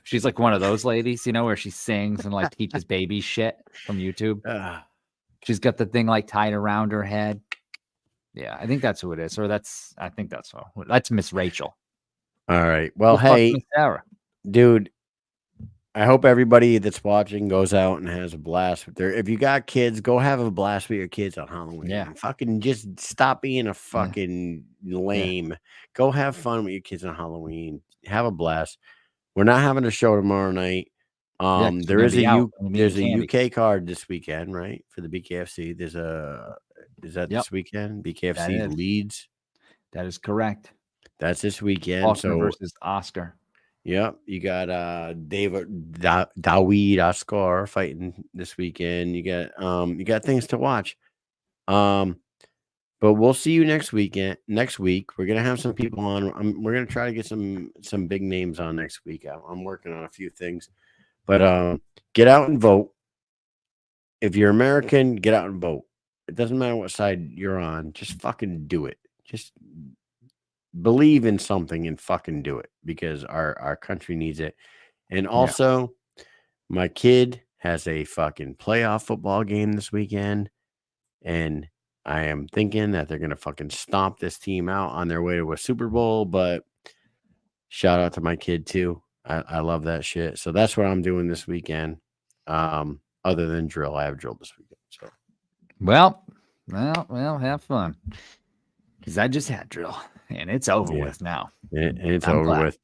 She's like one of those ladies, where she sings and like teaches baby shit from YouTube. She's got the thing like tied around her head. Yeah, I think that's who it is. Or that's Miss Rachel. All right. Well, hey, Miss Sarah. Dude, I hope everybody that's watching goes out and has a blast with if you got kids, go have a blast with your kids on Halloween. Yeah. Fucking just stop being a fucking lame. Yeah. Go have fun with your kids on Halloween. Have a blast. We're not having a show tomorrow night. There's a UK card this weekend, right? For the BKFC. Is that this weekend? BKFC Leeds. That is correct. That's this weekend. Oscar versus Oscar. Yep, you got Dawid Oscar fighting this weekend. You got things to watch. But we'll see you next weekend. Next week, we're gonna have some people on. We're gonna try to get some big names on next week. I'm working on a few things, but get out and vote. If you're American, get out and vote. It doesn't matter what side you're on. Just fucking do it. Just believe in something and fucking do it because our country needs it. And also, my kid has a fucking playoff football game this weekend, and I am thinking that they're gonna fucking stomp this team out on their way to a Super Bowl. But shout out to my kid too. I love that shit. So that's what I'm doing this weekend. Other than drill, I have drill this weekend. So well, have fun. Because I just had drill and it's over with now. And it's over with.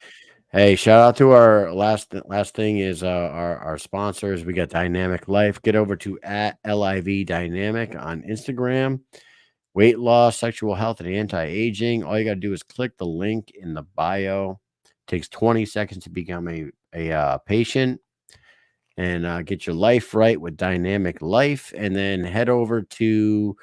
Hey, shout out to our last thing is our sponsors. We got Dynamic Life. Get over to @LIV Dynamic on Instagram. Weight loss, sexual health, and anti-aging. All you got to do is click the link in the bio. It takes 20 seconds to become a patient and get your life right with Dynamic Life. And then head over to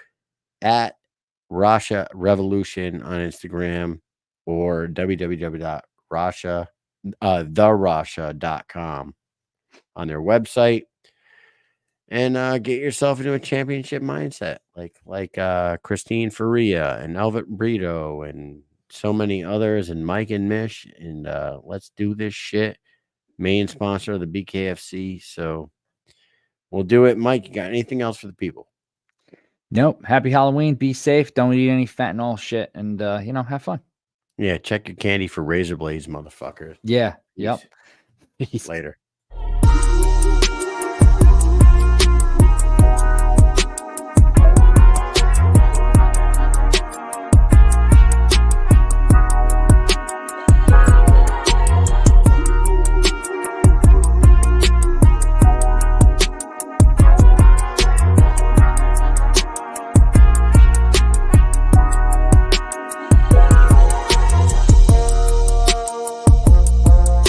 @Rasha Revolution on Instagram or www.therasha.com on their website. And get yourself into a championship mindset, like Christine Faria and Albert Brito and so many others, and Mike and Mish. And let's do this shit. Main sponsor of the BKFC. So we'll do it. Mike, you got anything else for the people? Nope. Happy Halloween. Be safe. Don't eat any fentanyl shit. And, have fun. Yeah. Check your candy for razor blades, motherfuckers. Yeah. Peace. Yep. Later.